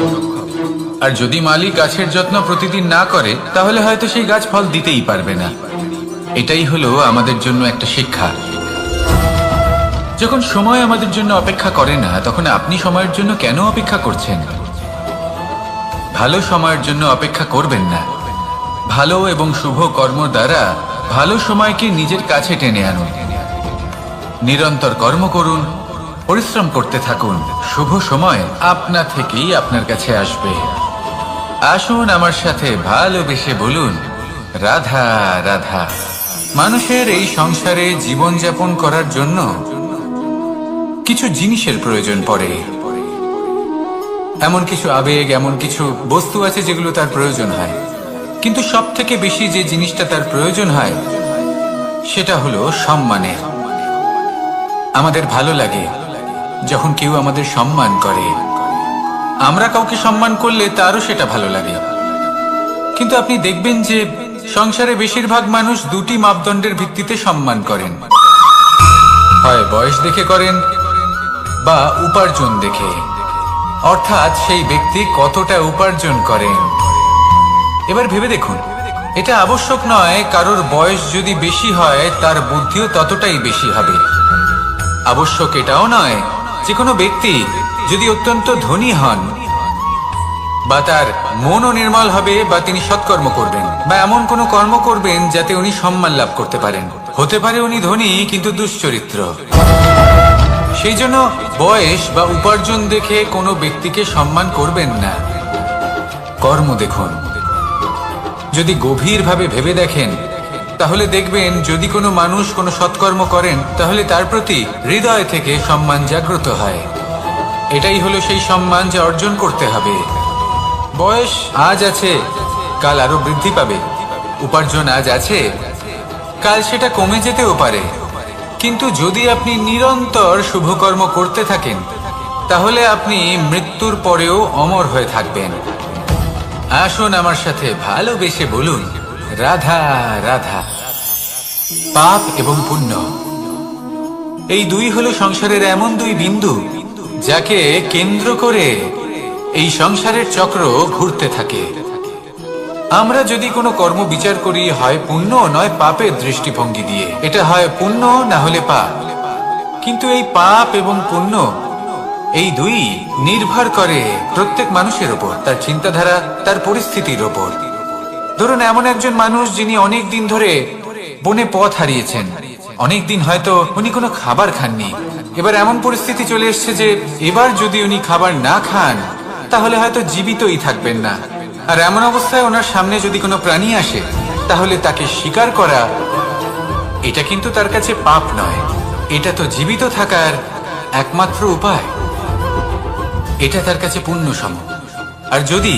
আর যদি মালি গাছের যত্ন প্রতিদিন না করে তাহলে হয়তো সেই গাছ ফল দিতেই পারবে না। এটাই হলো আমাদের জন্য একটা শিক্ষা। যখন সময় আমাদের জন্য অপেক্ষা করে না তখন আপনি সময়ের জন্য কেন অপেক্ষা করছেন? ভালো সময়ের জন্য অপেক্ষা করবেন না। ভালো এবং শুভ কর্ম দ্বারা ভালো সময়কে নিজের কাছে টেনে আনুন। নিরন্তর কর্ম করুন, পরিশ্রম করতে থাকুন। শুভ সময় আপনা থেকেই আপনার কাছে আসবে। আসুন আমার সাথে ভালোবেসে বলুন, রাধা রাধা। মানুষের এই সংসারে জীবনযাপন করার জন্য কিছু জিনিসের প্রয়োজন পড়ে। এমন কিছু আবেগ, এমন কিছু বস্তু আছে যেগুলো তার প্রয়োজন হয়। কিন্তু সব থেকে বেশি যে জিনিসটা তার প্রয়োজন হয় সেটা হলো সম্মানের। আমাদের ভালো লাগে যখন কেউ আমাদের সম্মান করে। আমরা কাউকে সম্মান করলে তারও সেটা ভালো লাগে। কিন্তু আপনি দেখবেন যে সংসারে বেশিরভাগ মানুষ দুটি মাপদণ্ডের ভিত্তিতে সম্মান করেন। হয় বয়স দেখে করেন বা উপার্জন দেখে, অর্থাৎ সেই ব্যক্তি কতটা উপার্জন করেন। এবার ভেবে দেখুন, এটা আবশ্যক নয় কারোর বয়স যদি বেশি হয় তার বুদ্ধিও ততটাই বেশি হবে। আবশ্যক এটাও নয় যে কোনো ব্যক্তি যদি অত্যন্ত ধনী হন বা তার মনও নির্মল হবে বা তিনি সৎকর্ম করবেন বা এমন কোনো কর্ম করবেন যাতে উনি সম্মান লাভ করতে পারেন। হতে পারে উনি ধনী কিন্তু দুশ্চরিত্র। সেই জন্য বয়স বা উপার্জন দেখে কোনো ব্যক্তিকে সম্মান করবেন না। কর্ম দেখুন। যদি গভীরভাবে ভেবে দেখেন তাহলে দেখবেন যদি কোনো মানুষ কোনো সৎকর্ম করেন তাহলে তার প্রতি হৃদয় থেকে সম্মান জাগ্রত হয়। এটাই হলো সেই সম্মান যা অর্জন করতে হবে। বয়স আজ আছে, কাল আরো বৃদ্ধি পাবে। উপার্জন আজ আছে, কাল সেটা কমে যেতেও পারে। কিন্তু যদি আপনি নিরন্তর শুভকর্ম করতে থাকেন তাহলে আপনি মৃত্যুর পরেও অমর হয়ে থাকবেন। আসুন আমার সাথে ভালোবেসে বলুন, রাধা রাধা। পাপ এবং পুণ্য, এই দুই হলো সংসারের এমন দুই বিন্দু যাকে কেন্দ্র করে এই সংসারের চক্র ঘুরতে থাকে। আমরা যদি কোনো কর্ম বিচার করি, হয় পুণ্য নয় পাপের দৃষ্টিভঙ্গি দিয়ে, এটা হয় পুণ্য না হলে পাপ। কিন্তু এই পাপ এবং পুণ্য এই দুই নির্ভর করে প্রত্যেক মানুষের ওপর, তার চিন্তাধারা, তার পরিস্থিতির ওপর। ধরুন এমন একজন মানুষ যিনি অনেক দিন ধরে বনে পথ হারিয়েছেন, অনেক দিন হয়তো উনি কোনো খাবার খাননি। এবার এমন পরিস্থিতি চলে এসছে যে এবার যদি উনি খাবার না খান তাহলে হয়তো জীবিতই থাকবেন না। আর এমন অবস্থায় ওনার সামনে যদি কোনো প্রাণী আসে তাহলে তাকে শিকার করা, এটা কিন্তু তার কাছে পাপ নয়, এটা তো জীবিত থাকার একমাত্র উপায়। এটা তার কাছে পুণ্য সম। আর যদি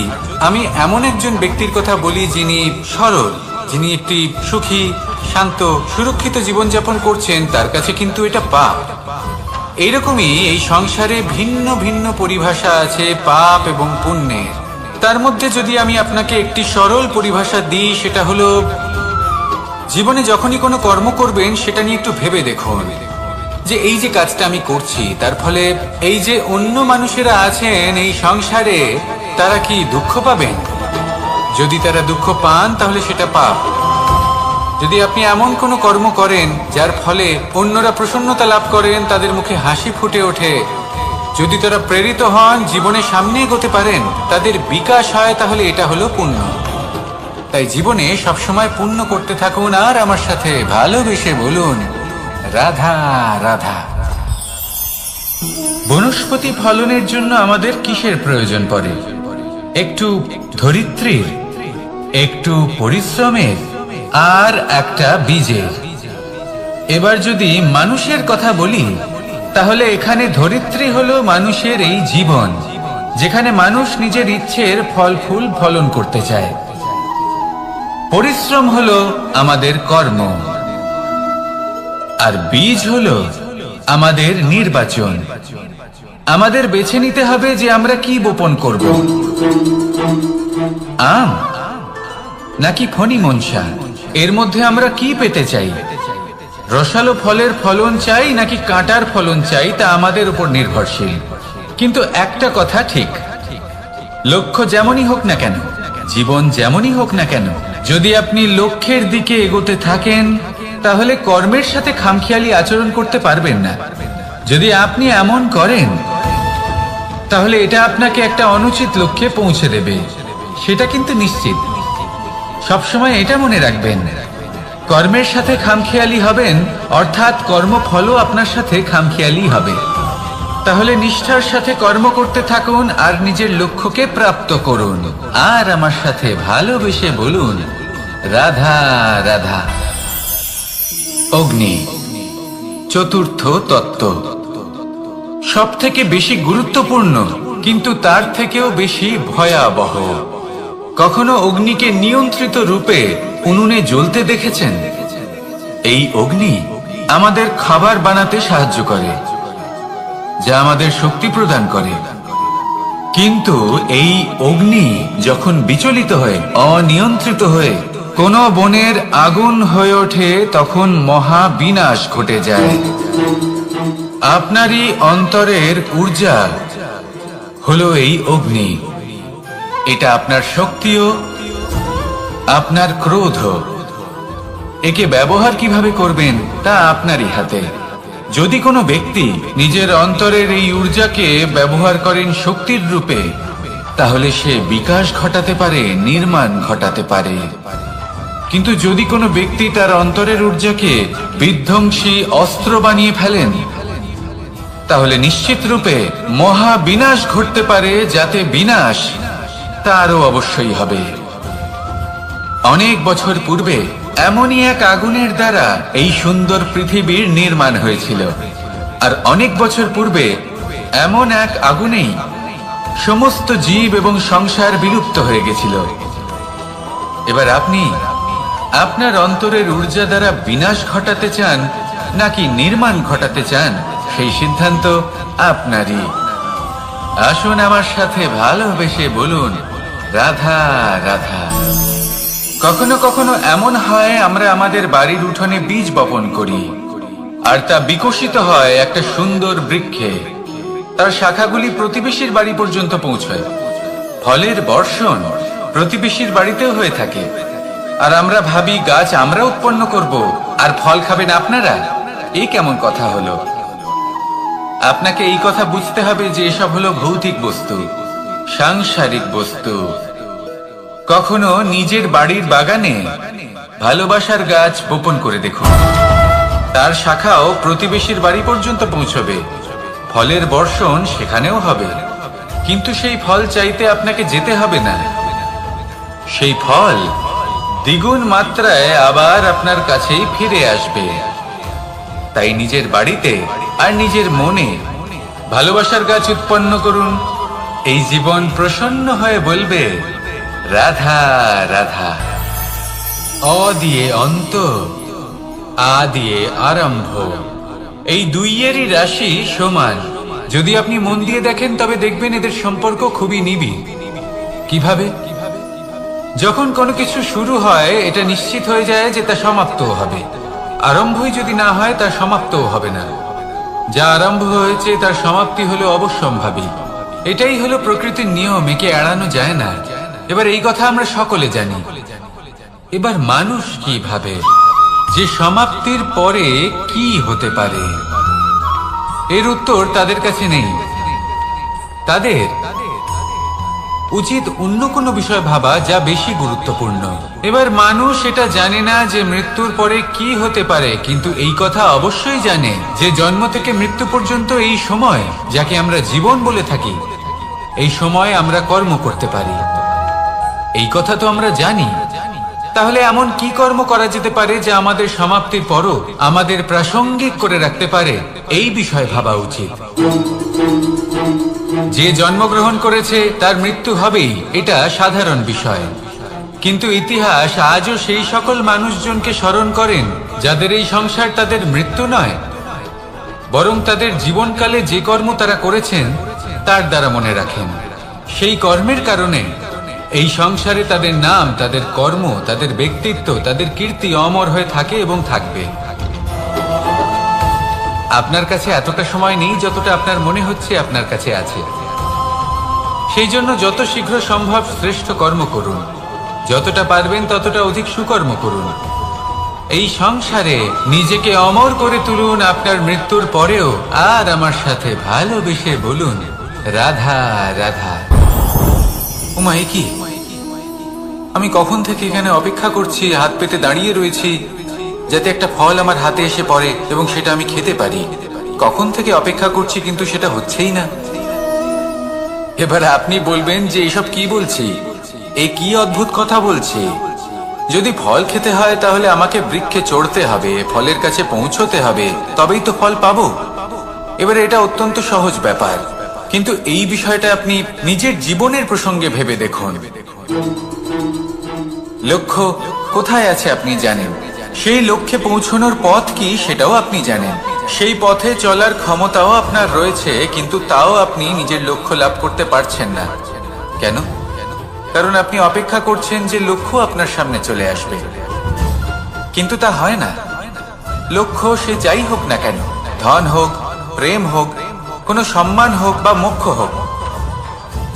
আমি এমন একজন ব্যক্তির কথা বলি যিনি সরল, যিনি একটি সুখী, শান্ত, সুরক্ষিত জীবনযাপন করছেন, তার কাছে কিন্তু এটা পাপ। এইরকমই এই সংসারে ভিন্ন ভিন্ন পরিভাষা আছে পাপ এবং পুণ্যের। তার মধ্যে যদি আমি আপনাকে একটি সরল পরিভাষা দিই, সেটা হলো জীবনে যখনই কোনো কর্ম করবেন সেটা নিয়ে একটু ভেবে দেখুন যে এই যে কাজটা আমি করছি তার ফলে এই যে অন্য মানুষেরা আছেন এই সংসারে তারা কি দুঃখ পাবেন? যদি তারা দুঃখ পান তাহলে সেটা পাপ। যদি আপনি এমন কোনো কর্ম করেন যার ফলে অন্যরা প্রসন্নতা লাভ করেন, তাদের মুখে হাসি ফুটে ওঠে, যদি তারা প্রেরিত হন, জীবনে সামনে এগোতে পারেন, তাদের বিকাশ হয়, তাহলে এটা হলো পুণ্য। তাই জীবনে সবসময় পুণ্য করতে থাকুন আর আমার সাথে ভালোবেসে বলুন, রাধা রাধা। বনস্পতি ফলনের জন্য আমাদের কিসের প্রয়োজন পড়ে? একটু ধরিত্রীর, একটু পরিশ্রমের, আর একটা বীজের। এবার যদি মানুষের কথা বলি তাহলে এখানে ধরিত্রী হলো মানুষের এই জীবন, যেখানে মানুষ নিজের ইচ্ছের ফল ফুল ফলন করতে চায়। পরিশ্রম হলো আমাদের কর্ম, আর বীজ হলো আমাদের নির্বাচন। আমাদের বেছে নিতে হবে যে আমরা কি বপন করব, আম নাকি ফণি মনসা। এর মধ্যে আমরা কি পেতে চাই? রসালো ফলের ফলন চাই নাকি কাঁটার ফলন চাই, তা আমাদের উপর নির্ভরশীল। কিন্তু একটা কথা ঠিক, লক্ষ্য যেমনই হোক না কেন, জীবন যেমনই হোক না কেন, যদি আপনি লক্ষ্যের দিকে এগোতে থাকেন তাহলে কর্মের সাথে খামখেয়ালি আচরণ করতে পারবেন না। যদি আপনি এমন করেন তাহলে এটা আপনাকে একটা অনুচিত লক্ষ্যে পৌঁছে দেবে, সেটা কিন্তু নিশ্চিত। সবসময় এটা মনে রাখবেন, কর্মের সাথে খামখেয়ালি হবেন অর্থাৎ কর্মফলও আপনার সাথে খামখেয়ালি হবে। তাহলে নিষ্ঠার সাথে কর্ম করতে থাকুন আর নিজের লক্ষ্যকে প্রাপ্ত করুন। আর আমার সাথে ভালোবেসে বলুন, রাধা রাধা। অগ্নি চতুর্থ তত্ত্ব, সব থেকে বেশি গুরুত্বপূর্ণ কিন্তু তার থেকেও বেশি ভয়াবহ। কখনো অগ্নিকে নিয়ন্ত্রিত রূপে উনুনে জ্বলতে দেখেছেন? এই অগ্নি আমাদের খাবার বানাতে সাহায্য করে, যা আমাদের শক্তি প্রদান করে। কিন্তু এই অগ্নি যখন বিচলিত হয়ে, অনিয়ন্ত্রিত হয়ে কোন বনের আগুন হয়ে ওঠে, তখন মহা বিনাশ ঘটে যায়। আপনারই অন্তরের ঊর্জা হলো এই অগ্নি। এটা আপনার শক্তিও, আপনার ক্রোধ। একে ব্যবহার কিভাবে করবেন তা আপনারই হাতে। যদি কোনো ব্যক্তি নিজের অন্তরের এই ঊর্জাকে ব্যবহার করেন শক্তির রূপে, তাহলে সে বিকাশ ঘটাতে পারে, নির্মাণ ঘটাতে পারে। কিন্তু যদি কোনো ব্যক্তি তার অন্তরের ঊর্জাকে বিধ্বংসী অস্ত্র বানিয়ে ফেলেন, তাহলে নিশ্চিত রূপে মহা বিনাশ ঘটতে পারে, যাতে বিনাশ তারও অবশ্যই হবে। অনেক বছর পূর্বে এমনই এক আগুনের দ্বারা এই সুন্দর পৃথিবীর নির্মাণ হয়েছিল। আর অনেক বছর পূর্বে এমন এক আগুনেই সমস্ত জীব এবং সংসার বিলুপ্ত হয়ে গেছিল। এবার আপনি আপনার অন্তরের ঊর্জা দ্বারা বিনাশ ঘটাতে চান নাকি নির্মাণ ঘটাতে চান, সেই সিদ্ধান্ত আপনারই। আসুন আমার সাথে ভালোবেসে বলুন, রাধা রাধা। কখনো কখনো এমন হয় আমরা আমাদের বাড়ির উঠোনে বীজ বপন করি, আর তা বিকশিত হয় একটা সুন্দর বৃক্ষে। তার শাখাগুলি প্রতিবেশীর বাড়ি পর্যন্ত পৌঁছায়। ফলের বর্ষণ প্রতিবেশীর বাড়িতেও হয়ে থাকে। আর আমরা ভাবি গাছ আমরা উৎপন্ন করব আর ফল খাবেন আপনারা। এই কেমন কথা হলো? আপনাকে এই কথা বুঝতে হবে যে এসব হলো ভৌতিক বস্তু, সাংসারিক বস্তু। কখনো নিজের বাড়ির বাগানে ভালোবাসার গাছ বপন করে দেখুন। তার শাখাও প্রতিবেশীর বাড়ি পর্যন্ত পৌঁছবে, ফলের বর্ষণ সেখানেও হবে। কিন্তু সেই ফল চাইতে আপনাকে যেতে হবে না, সেই ফল দ্বিগুণ মাত্রায় আবার আপনার কাছেই ফিরে আসবে। তাই নিজের বাড়িতে আর নিজের মনে ভালোবাসার গাছ উৎপন্ন করুন। এই জীবন প্রসন্ন হয়ে বলবে, রাধা রাধা। অ দিয়ে অন্ত, আ দিয়ে আরম্ভ, এই দুইয়েরই রাশি সমান। যদি আপনি মন দিয়ে দেখেন তবে দেখবেন এদের সম্পর্ক খুবই নিবিড়। কিভাবে? যখন কোনো কিছু শুরু হয় এটা নিশ্চিত হয়ে যায় যে তা সমাপ্তও হবে। আরম্ভই যদি না হয় তার সমাপ্তও হবে না। যা আরম্ভ হয়েছে তার সমাপ্তি হলো অবশ্যম্ভাবী। এটাই হলো প্রকৃতির নিয়ম, একে এড়ানো যায় না। এবার এই কথা আমরা সকলে জানি। এবার মানুষ কি ভাবে যে সমাপ্তির পরে কি হতে পারে, এর উত্তর তাদের কাছে নেই। তাদের উচিত অন্য কোনো বিষয় ভাবা যা বেশি গুরুত্বপূর্ণ। এবার মানুষ এটা জানে না যে মৃত্যুর পরে কি হতে পারে, কিন্তু এই কথা অবশ্যই জানে যে জন্ম থেকে মৃত্যু পর্যন্ত এই সময়, যাকে আমরা জীবন বলে থাকি, এই সময় আমরা কর্ম করতে পারি। এই কথা তো আমরা জানি। তাহলে এমন কি কর্ম করা যেতে পারে যা আমাদের সমাপ্তির পরও আমাদের প্রাসঙ্গিক করে রাখতে পারে, এই বিষয়ে ভাবা উচিত। যে জন্মগ্রহণ করেছে তার মৃত্যু হবেই, এটা সাধারণ বিষয়। কিন্তু ইতিহাস আজও সেই সকল মানুষজনকে স্মরণ করেন যাদের এই সংসার তাদের মৃত্যু নয়, বরং তাদের জীবনকালে যে কর্ম তারা করেছেন তার দ্বারা মনে রাখেন। সেই কর্মের কারণে এই সংসারে তাদের নাম, তাদের কর্ম, তাদের ব্যক্তিত্ব, তাদের কীর্তি অমর হয়ে থাকে এবং থাকবে। আপনার কাছে এতটা সময় নেই যতটা আপনার মনে হচ্ছে আপনার কাছে আছে। সেই জন্য যত শীঘ্র সম্ভব শ্রেষ্ঠ কর্ম করুন, যতটা পারবেন ততটা অধিক সুকর্ম করুন। এই সংসারে নিজেকে অমর করে তুলুন আপনার মৃত্যুর পরেও। আর আমার সাথে ভালোবেসে বলুন, রাধা রাধা। উমাই কি, আমি কখন থেকে এখানে অপেক্ষা করছি, হাত পেতে দাঁড়িয়ে রয়েছি যাতে একটা ফল আমার হাতে এসে পড়ে এবং সেটা আমি খেতে পারি। কখন থেকে অপেক্ষা করছি, কিন্তু সেটা হচ্ছেই না। এবার আপনি বলবেন যে এসব কি বলছি, এ কি অদ্ভুত কথা বলছি। যদি ফল খেতে হয় তাহলে আমাকে বৃক্ষে চড়তে হবে, ফলের কাছে পৌঁছতে হবে, তবেই তো ফল পাবো। এবারে এটা অত্যন্ত সহজ ব্যাপার, কিন্তু এই বিষয়টা আপনি নিজের জীবনের প্রসঙ্গে ভেবে দেখুন। লক্ষ্য কোথায় আছে আপনি জানেন, সেই লক্ষ্যে পৌঁছানোর পথ কি সেটাও আপনি জানেন, সেই পথে চলার ক্ষমতাও আপনার রয়েছে, কিন্তু তাও আপনি নিজের লক্ষ্য লাভ করতে পারছেন না। কেন? কারণ আপনি অপেক্ষা করছেন যে লক্ষ্য আপনার সামনে চলে আসবে, কিন্তু তা হয় না। লক্ষ্য সে যাই হোক না কেন, ধন হোক, প্রেম হোক, কোনো সম্মান হোক বা মোক্ষ হোক,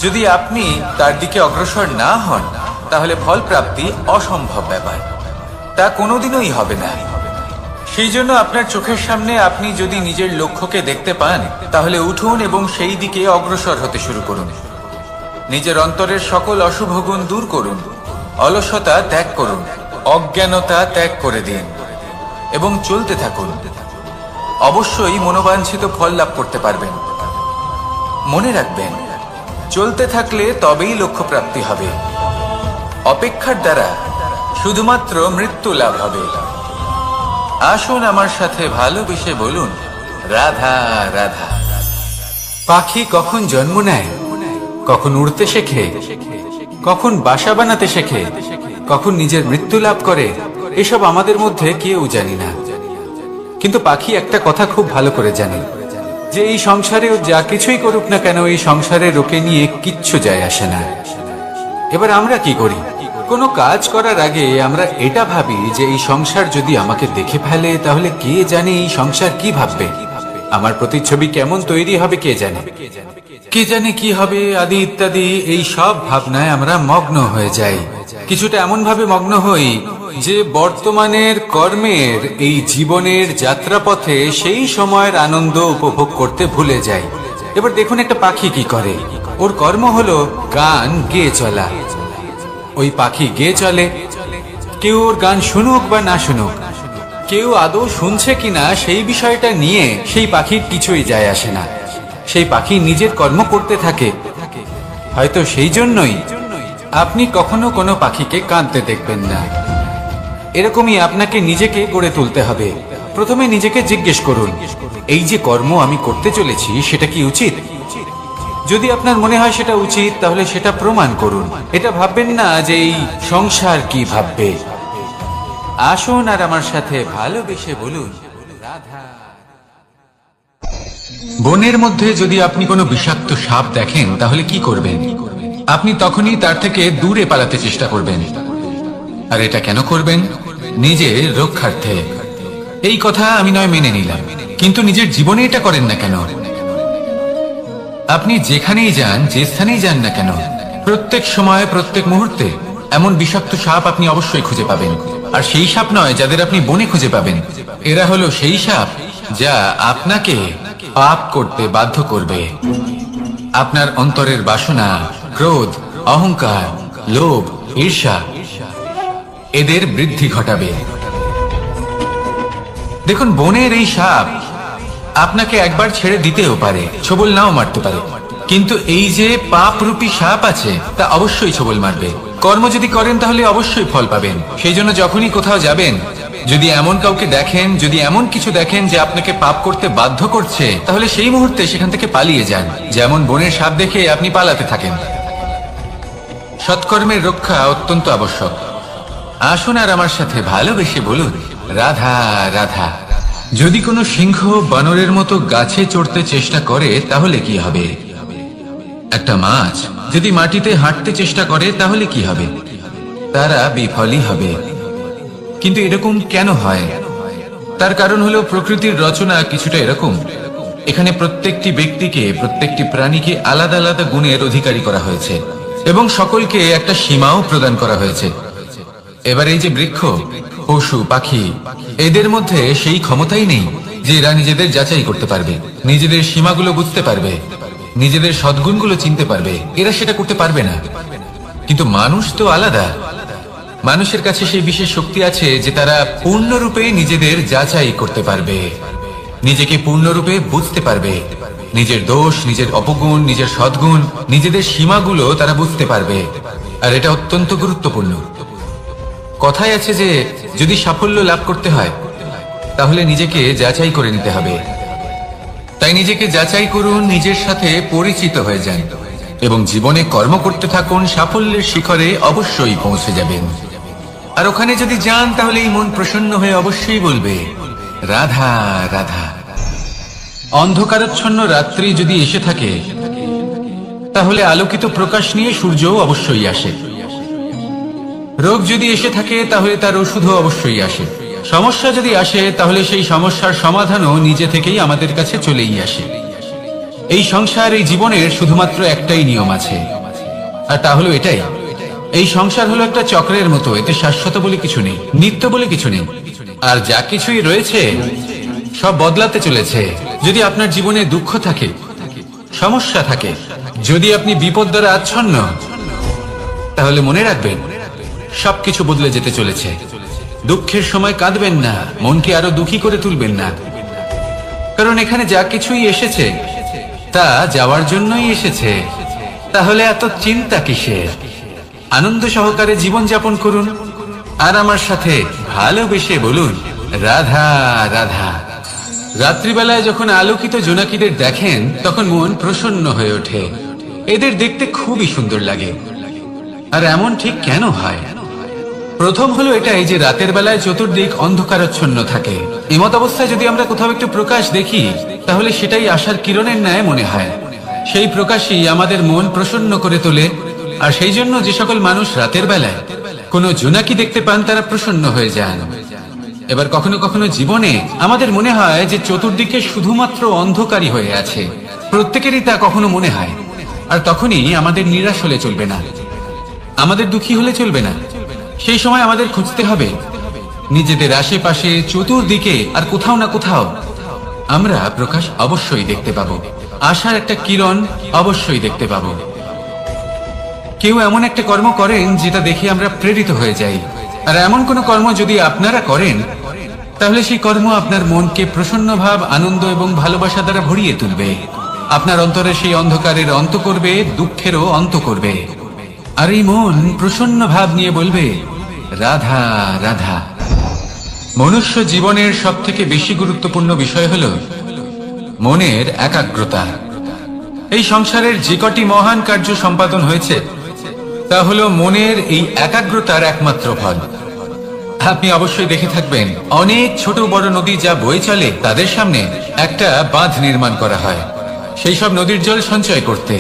যদি আপনি তার দিকে অগ্রসর না হন তাহলে ফল প্রাপ্তি অসম্ভব ব্যাপার, তা কোনোদিনই হবে না। সেই জন্য আপনার চোখের সামনে আপনি যদি নিজের লক্ষ্যকে দেখতে পান তাহলে উঠুন এবং সেই দিকে অগ্রসর হতে শুরু করুন। নিজের অন্তরের সকল অশুভ গুণ দূর করুন, অলসতা ত্যাগ করুন, অজ্ঞানতা ত্যাগ করে দিন এবং চলতে থাকুন। অবশ্যই মনোবাঞ্ছিত ফল লাভ করতে পারবেন। মনে রাখবেন, চলতে থাকলে তবেই লক্ষ্য প্রাপ্তি হবে। অপেক্ষার দ্বারা শুধুমাত্র মৃত্যু লাভ হবে। আসুন আমার সাথে ভালোবেসে বলুন, রাধা রাধা। পাখি কখন জন্ম নেয়, কখন উড়তে শেখে, কখন বাসা বানাতে শেখে, কখন নিজের মৃত্যু লাভ করে, এসব আমাদের মধ্যে কেউ জানি না। কিন্তু পাখি একটা কথা খুব ভালো করে জানে, যে এই সংসারে ও যা কিছুই করুক না কেন, এই সংসারে ওকে নিয়ে কিচ্ছু যায় আসে না। এবার আমরা কি করি? কোনো কাজ করার আগে আমরা এটা ভাবি যে এই সংসার যদি আমাকে দেখে ফেলে তাহলে কে জানে এই সংসার কি ভাববে, আমার প্রতিচ্ছবি কেমন তৈরি হবে কে জানে, কে জানে কি হবে আদি ইত্যাদি। এই সব ভাবনায় আমরা মগ্ন হয়ে যাই। কিছুটা এমন ভাবে মগ্ন হই যে বর্তমানের কর্মের এই জীবনের যাত্রাপথে সেই সময়ের আনন্দ উপভোগ করতে ভুলে যাই। এবার দেখুন একটা পাখি কি করে, ওর কর্ম হলো গান গেয়ে চলা। ওই পাখি গেয়ে চলে, কেউ ওর গান শুনুক বা না শুনুক, কেউ আদৌ শুনছে কিনা সেই বিষয়টা নিয়ে সেই পাখির কিছুই যায় আসে না। সেই পাখি নিজের কর্ম করতে থাকে। হয়তো সেই জন্যই আপনি কখনো কোনো পাখিকে কাঁদতে দেখবেন না। এরকমই আপনাকে নিজেকে গড়ে তুলতে হবে। প্রথমে নিজেকে জিজ্ঞেস করুন, এই যে কর্ম আমি করতে চলেছি সেটা কি উচিত? যদি আপনার মনে হয় সেটা উচিত, তাহলে সেটা প্রমাণ করুন। এটা ভাববেন না যে এই সংসার কি ভাববে। আসুন আর আমার সাথে ভালোবেসে বলুন, রাধা। বনের মধ্যে যদি আপনি কোনো বিষাক্ত সাপ দেখেন তাহলে কি করবেন? আপনি তখনই তার থেকে দূরে পালাতে চেষ্টা করবেন। আর এটা কেন করবেন? নিজের রক্ষার্থে। এই কথা আমি নয় মেনে নিলাম, কিন্তু নিজের জীবনে এটা করেন না কেন? আপনি যেখানেই যান, যে স্থানেই যান না কেন, প্রত্যেক সময় প্রত্যেক মুহূর্তে এমন বিষাক্ত সাপ আপনি অবশ্যই খুঁজে পাবেন। আর সেই সাপ নয় যাদের আপনি বনে খুঁজে পাবেন, এরা হলো সেই সাপ যা আপনাকে পাপ করতে বাধ্য করবে। আপনার অন্তরের বাসনা, ক্রোধ, অহংকার, লোভ, ঈর্ষা এদের বৃদ্ধি ঘটাবে। দেখুন, বনের এই সাপ আপনাকে একবার ছেড়ে দিতেও পারে, ছোবল নাও মারতে পারে, কিন্তু এই যে পাপরূপী সাপ আছে তা অবশ্যই ছোবল মারবে। কর্ম যদি করেন তাহলে অবশ্যই ফল পাবেন। সেই জন্য যখনই কোথাও যাবেন, যদি এমন কাউকে দেখেন, যদি এমন কিছু দেখেন যে আপনাকে পাপ করতে বাধ্য করছে, তাহলে সেই মুহূর্তে সেখান থেকে পালিয়ে যান। যেমন বনের সাপ দেখে আপনি পালাতে থাকেন। সৎকর্মের রক্ষা অত্যন্ত আবশ্যক। আসুন আর আমার সাথে ভালোবেসে বলুন, রাধা রাধা। যদি কোনো সিংহ বানরের মতো গাছে চড়তে চেষ্টা করে তাহলে কি হবে? একটা মাছ যদি মাটিতে হাঁটতে চেষ্টা করে তাহলে কি হবে? তারা বিফলই হবে। কিন্তু এরকম কেন হয়? তার কারণ হলো প্রকৃতির রচনা কিছুটা এরকম। এখানে প্রত্যেকটি ব্যক্তিকে, প্রত্যেকটি প্রাণীকে আলাদা আলাদা গুণের অধিকারী করা হয়েছে এবং সকলকে একটা সীমাও প্রদান করা হয়েছে। এবার এই যে বৃক্ষ, পশু, পাখি, এদের মধ্যে সেই ক্ষমতাই নেই যে এরা নিজেদের যাচাই করতে পারবে, নিজেদের সীমাগুলো বুঝতে পারবে, নিজেদের সদ্গুণগুলো চিনতে পারবে। এরা সেটা করতে পারবে না। কিন্তু মানুষ তো আলাদা। মানুষের কাছে সেই বিশেষ শক্তি আছে যে তারা পূর্ণরূপে নিজেদের যাচাই করতে পারবে, নিজেকে পূর্ণরূপে বুঝতে পারবে, নিজের দোষ, নিজের অপগুণ, নিজের সদ্গুণ, নিজেদের সীমাগুলো তারা বুঝতে পারবে। আর এটা অত্যন্ত গুরুত্বপূর্ণ। কথায় আছে যে যদি সাফল্য লাভ করতে হয় তাহলে নিজেকে যাচাই করে নিতে হবে। তাই নিজেকে যাচাই করুন, নিজের সাথে পরিচিত হয়ে যান এবং জীবনে কর্ম করতে থাকুন। সাফল্যের শিখরে অবশ্যই পৌঁছে যাবেন। আর ওখানে যদি যান তাহলে এই মন প্রসন্ন হয়ে অবশ্যই বলবে, রাধা রাধা। অন্ধকারাচ্ছন্ন রাত্রি যদি এসে থাকে তাহলে আলোকিত প্রকাশ নিয়ে সূর্যও অবশ্যই আসে। রোগ যদি এসে থাকে তাহলে তার ওষুধও অবশ্যই আসে। সমস্যা যদি আসে তাহলে সেই সমস্যার সমাধানও নিজে থেকেই আমাদের কাছে চলেই আসে। এই সংসার, এই জীবনের শুধুমাত্র একটাই নিয়ম আছে, আর তা হলো এটাই, এই সংসার হলো একটা চক্রের মতো। এতে শাশ্বত বলে কিছু নেই, নিত্য বলে কিছু নেই। আর যা কিছুই রয়েছে সব বদলাতে চলেছে। যদি আপনার জীবনে দুঃখ থাকে, সমস্যা থাকে, যদি আপনি বিপদ দ্বারা আচ্ছন্ন, তাহলে মনে রাখবেন সবকিছু বদলে যেতে চলেছে। দুঃখের সময় কাঁদবেন না, মনকে আরো দুঃখী করে তুলবেন না, কারণ এখানে যা কিছুই এসেছে তা যাওয়ার জন্যই এসেছে। তাহলে এত চিন্তা কিসের? আনন্দ সহকারে জীবন যাপন করুন, আর আমার সাথে ভালোবেসে বলুন, রাধা রাধা। রাত্রিবেলায় যখন আলোকিত জোনাকিদের দেখেন তখন মন প্রসন্ন হয়ে ওঠে। এদের দেখতে খুবই সুন্দর লাগে। আর এমন ঠিক কেন হয়? প্রথম হলো এটাই যে রাতের বেলায় চতুর্দিক অন্ধকারাচ্ছন্ন থাকে। এমত অবস্থায় যদি আমরা কোথাও একটু প্রকাশ দেখি তাহলে সেটাই আশার কিরণের ন্যায় মনে হয়। সেই প্রকাশই আমাদের মন প্রসন্ন করে তোলে। আর সেই জন্য যে সকল মানুষ রাতের বেলায় কোনো জোনাকি দেখতে পান তারা প্রসন্ন হয়ে যান। এবার কখনো কখনো জীবনে আমাদের মনে হয় যে চতুর্দিকে শুধুমাত্র অন্ধকারই হয়ে আছে। প্রত্যেকেরই তা কখনো মনে হয়। আর তখনই আমাদের নিরাশ হলে চলবে না, আমাদের দুঃখী হলে চলবে না। সেই সময় আমাদের খুঁজতে হবে নিজেদের আশেপাশে, চতুর্দিকে আর কোথাও না কোথাও আমরা প্রকাশ অবশ্যই দেখতে পাবো। আশার একটা কিরণ অবশ্যই দেখতে পাবো। কেউ এমন একটা কর্ম করেন যেটা দেখে আমরা প্রেরিত হয়ে যাই। আর এমন কোন কর্ম যদি আপনারা করেন তাহলে সেই কর্ম আপনার মনকে প্রসন্ন ভাব, আনন্দ এবং ভালোবাসা দ্বারা ভরিয়ে তুলবে। আপনার অন্তরে সেই অন্ধকারের অন্ত করবে, দুঃখেরও অন্ত করবে। আর এই মন প্রসন্ন ভাব নিয়ে বলবে, রাধা রাধা। মনুষ্য জীবনের সব থেকে বেশি গুরুত্বপূর্ণ বিষয় হলো মনের একাগ্রতা। এই সংসারের যে কটি মহান কার্য সম্পাদন হয়েছে তা হলো মনের এই একাগ্রতার একমাত্র ফল। আপনি অবশ্যই দেখে থাকবেন অনেক ছোট বড় নদী যা বয়ে চলে তাদের সামনে একটা বাঁধ নির্মাণ করা হয় সেই সব নদীর জল সঞ্চয় করতে।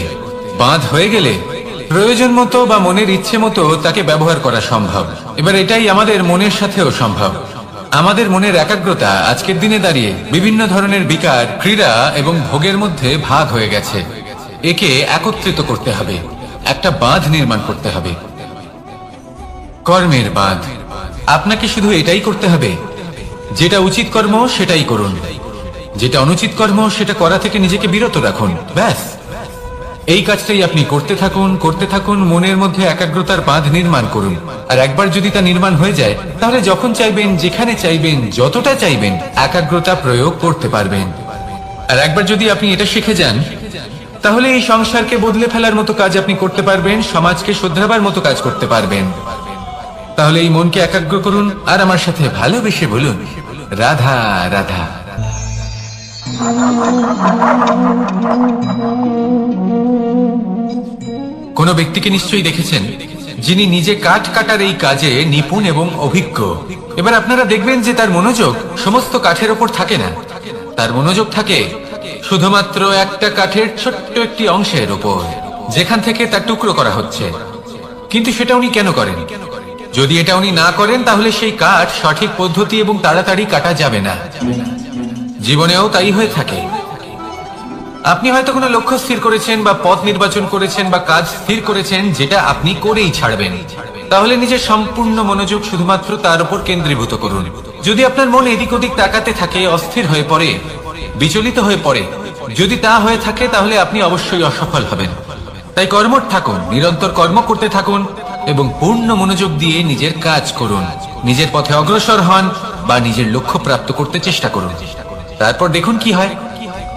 বাঁধ হয়ে গেলে প্রয়োজন মতো বা মনের ইচ্ছে মতো তাকে ব্যবহার করা সম্ভব। এবার এটাই আমাদের মনের সাথেও সম্ভব। আমাদের মনের একাগ্রতা আজকের দিনে দাঁড়িয়ে বিভিন্ন ধরনের বিকার, ক্রীড়া এবং ভোগের মধ্যে ভাগ হয়ে গেছে। একে একত্রিত করতে হবে, একটা বাঁধ নির্মাণ করতে হবে, কর্মের বাঁধ। আপনাকে শুধু এটাই করতে হবে, যেটা উচিত কর্ম সেটাই করুন, যেটা অনুচিত কর্ম সেটা করা থেকে নিজেকে বিরত রাখুন। ব্যাস, এই কাজটাই আপনি করতে থাকুন, করতে থাকুন। মনের মধ্যে একাগ্রতার বাঁধ নির্মাণ করুন। আর একবার যদি তা নির্মাণ হয়ে যায় তাহলে যখন চাইবেন, যেখানে চাইবেন, যতটা চাইবেন একাগ্রতা প্রয়োগ করতে পারবেন। আর একবার যদি আপনি এটা শিখে যান তাহলে এই সংসারকে বদলে ফেলার মতো কাজ আপনি করতে পারবেন, সমাজকে শুধরাবার মতো কাজ করতে পারবেন। তাহলে এই মনকে একাগ্র করুন আর আমার সাথে ভালোবেসে বলুন, রাধা রাধা। কোন ব্যক্তিকে নিশ্চয়ই দেখেছেন যিনি নিজে কাঠ কাটার এই কাজে নিপুণ এবং অভিজ্ঞ। এবার আপনারা দেখবেন যে তার মনোযোগ সমস্ত কাঠের ওপর থাকে না, তার মনোযোগ থাকে শুধুমাত্র একটা কাঠের ছোট্ট একটি অংশের ওপর, যেখান থেকে তার টুকরো করা হচ্ছে। কিন্তু সেটা উনি কেন করেন? যদি এটা উনি না করেন তাহলে সেই কাঠ সঠিক পদ্ধতি এবং তাড়াতাড়ি কাটা যাবে না। জীবনেও তাই হয়ে থাকে। আপনি হয়তো কোনো লক্ষ্য স্থির করেছেন বা পথ নির্বাচন করেছেন বা কাজ স্থির করেছেন যেটা আপনি করেই ছাড়বেন। তাহলে নিজের সম্পূর্ণ মনোযোগ শুধুমাত্র তার উপর কেন্দ্রীভূত করুন। যদি আপনার মন এদিক ওদিক তাকাতে থাকে, অস্থির হয়ে পড়ে, বিচলিত হয়ে পড়ে, যদি তা হয়ে থাকে তাহলে আপনি অবশ্যই অসফল হবেন। তাই কর্মঠ থাকুন, নিরন্তর কর্ম করতে থাকুন এবং পূর্ণ মনোযোগ দিয়ে নিজের কাজ করুন। নিজের পথে অগ্রসর হন বা নিজের লক্ষ্য প্রাপ্ত করতে চেষ্টা করুন। তারপর দেখুন কি হয়,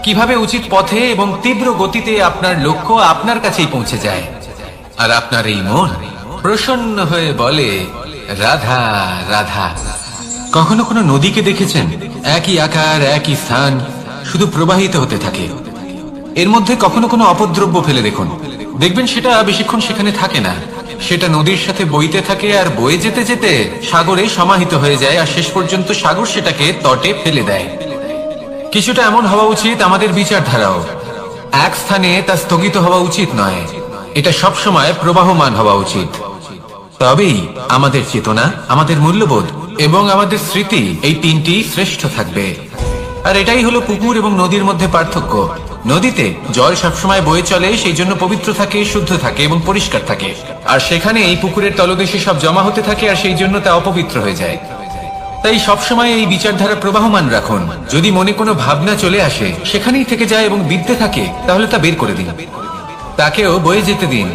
কিভাবে উচিত পথে এবং তীব্র গতিতে আপনার লক্ষ্য আপনার কাছেই পৌঁছে যায়। আর আপনার এই মন প্রসন্ন হয়ে বলে, রাধা রাধা। কখনো কোনো নদীকে দেখেছেন? একই আকার, একই স্থান, শুধু প্রবাহিত হতে থাকে। এর মধ্যে কখনো কোনো অপদ্রব্য ফেলে দেখুন, দেখবেন সেটা বেশিক্ষণ সেখানে থাকে না। সেটা নদীর সাথে বইতে থাকে আর বয়ে যেতে যেতে সাগরে সমাহিত হয়ে যায় আর শেষ পর্যন্ত সাগর সেটাকে তটে ফেলে দেয়। কিছুটা এমন হওয়া উচিত আমাদের বিচারধারাও। এক স্থানে তা স্থগিত হওয়া উচিত নয়, এটা সবসময় প্রবাহমান হওয়া উচিত। তবেই আমাদের চেতনা, আমাদের মূল্যবোধ এবং আমাদের স্মৃতি এই তিনটি শ্রেষ্ঠ থাকবে। আর এটাই হলো পুকুর এবং নদীর মধ্যে পার্থক্য। নদীতে জল সবসময় বয়ে চলে, সেই জন্য পবিত্র থাকে, শুদ্ধ থাকে এবং পরিষ্কার থাকে। আর সেখানে এই পুকুরের তলদেশে সব জমা হতে থাকে আর সেই জন্য তা অপবিত্র হয়ে যায়। তাই সবসময় এই বিচারধারা প্রবাহমান রাখুন। যদি মনে কোনো ভাবনা চলে আসে, সেখানেই থেকে যায় এবং বিদ্যে থাকে, তাহলে তা বের করে দিন, তাকেও বয়ে যেতে দিন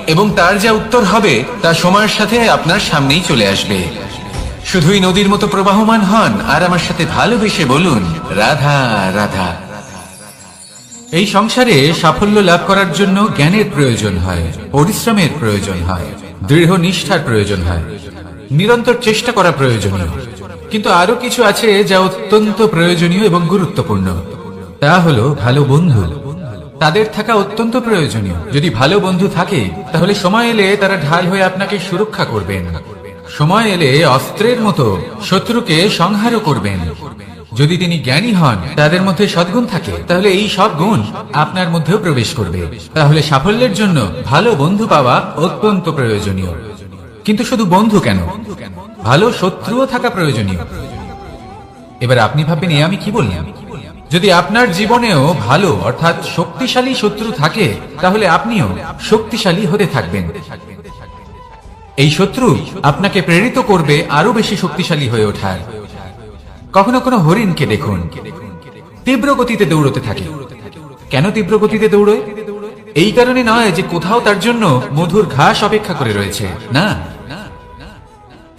এবং তার যা উত্তর হবে তা সময়ের সাথে আপনার সামনেই চলে আসবে। শুধুই নদীর মতো প্রবাহমান হন আর আমার সাথে ভালোবেসে বলুন, রাধা রাধা। এই সংসারে সাফল্য লাভ করার জন্য জ্ঞানের প্রয়োজন হয়, পরিশ্রমের প্রয়োজন হয়, দৃঢ় নিষ্ঠার প্রয়োজন হয়। নিরন্তর চেষ্টা করা প্রয়োজনীয়। কিন্তু আরো কিছু আছে যা অত্যন্ত প্রয়োজনীয় এবং গুরুত্বপূর্ণ। তা হলো ভালো বন্ধু। তাদের থাকা অত্যন্ত প্রয়োজনীয়। যদি ভালো বন্ধু থাকে তাহলে সময় এলে তারা ঢাল হয়ে আপনাকে সুরক্ষা করবেন। সময় এলে অস্ত্রের মতো শত্রুকে সংহারও করবেন। যদি তিনি জ্ঞানী হন, তাদের মধ্যে সদ্গুণ থাকে, তাহলে এই সব গুণ আপনার মধ্যেও প্রবেশ করবে। তাহলে সাফল্যের জন্য ভালো বন্ধু পাওয়া অত্যন্ত প্রয়োজনীয়। কিন্তু শুধু বন্ধু কেন, ভালো শত্রুও থাকা প্রয়োজনীয়। এবার আপনি ভাববেন, এ আমি কি বললাম? যদি আপনার জীবনেও ভালো অর্থাৎ শক্তিশালী শত্রু থাকে, তাহলে আপনিও শক্তিশালী হতে থাকবেন। এই শত্রু আপনাকে প্রেরিত করবে আরো বেশি শক্তিশালী হয়ে ওঠার। কখনো কোনো হরিণকে দেখুন, তীব্র গতিতে দৌড়তে থাকে। কেন তীব্র গতিতে দৌড়ে? এই কারণে নয় যে কোথাও তার জন্য মধুর ঘাস অপেক্ষা করে রয়েছে, না।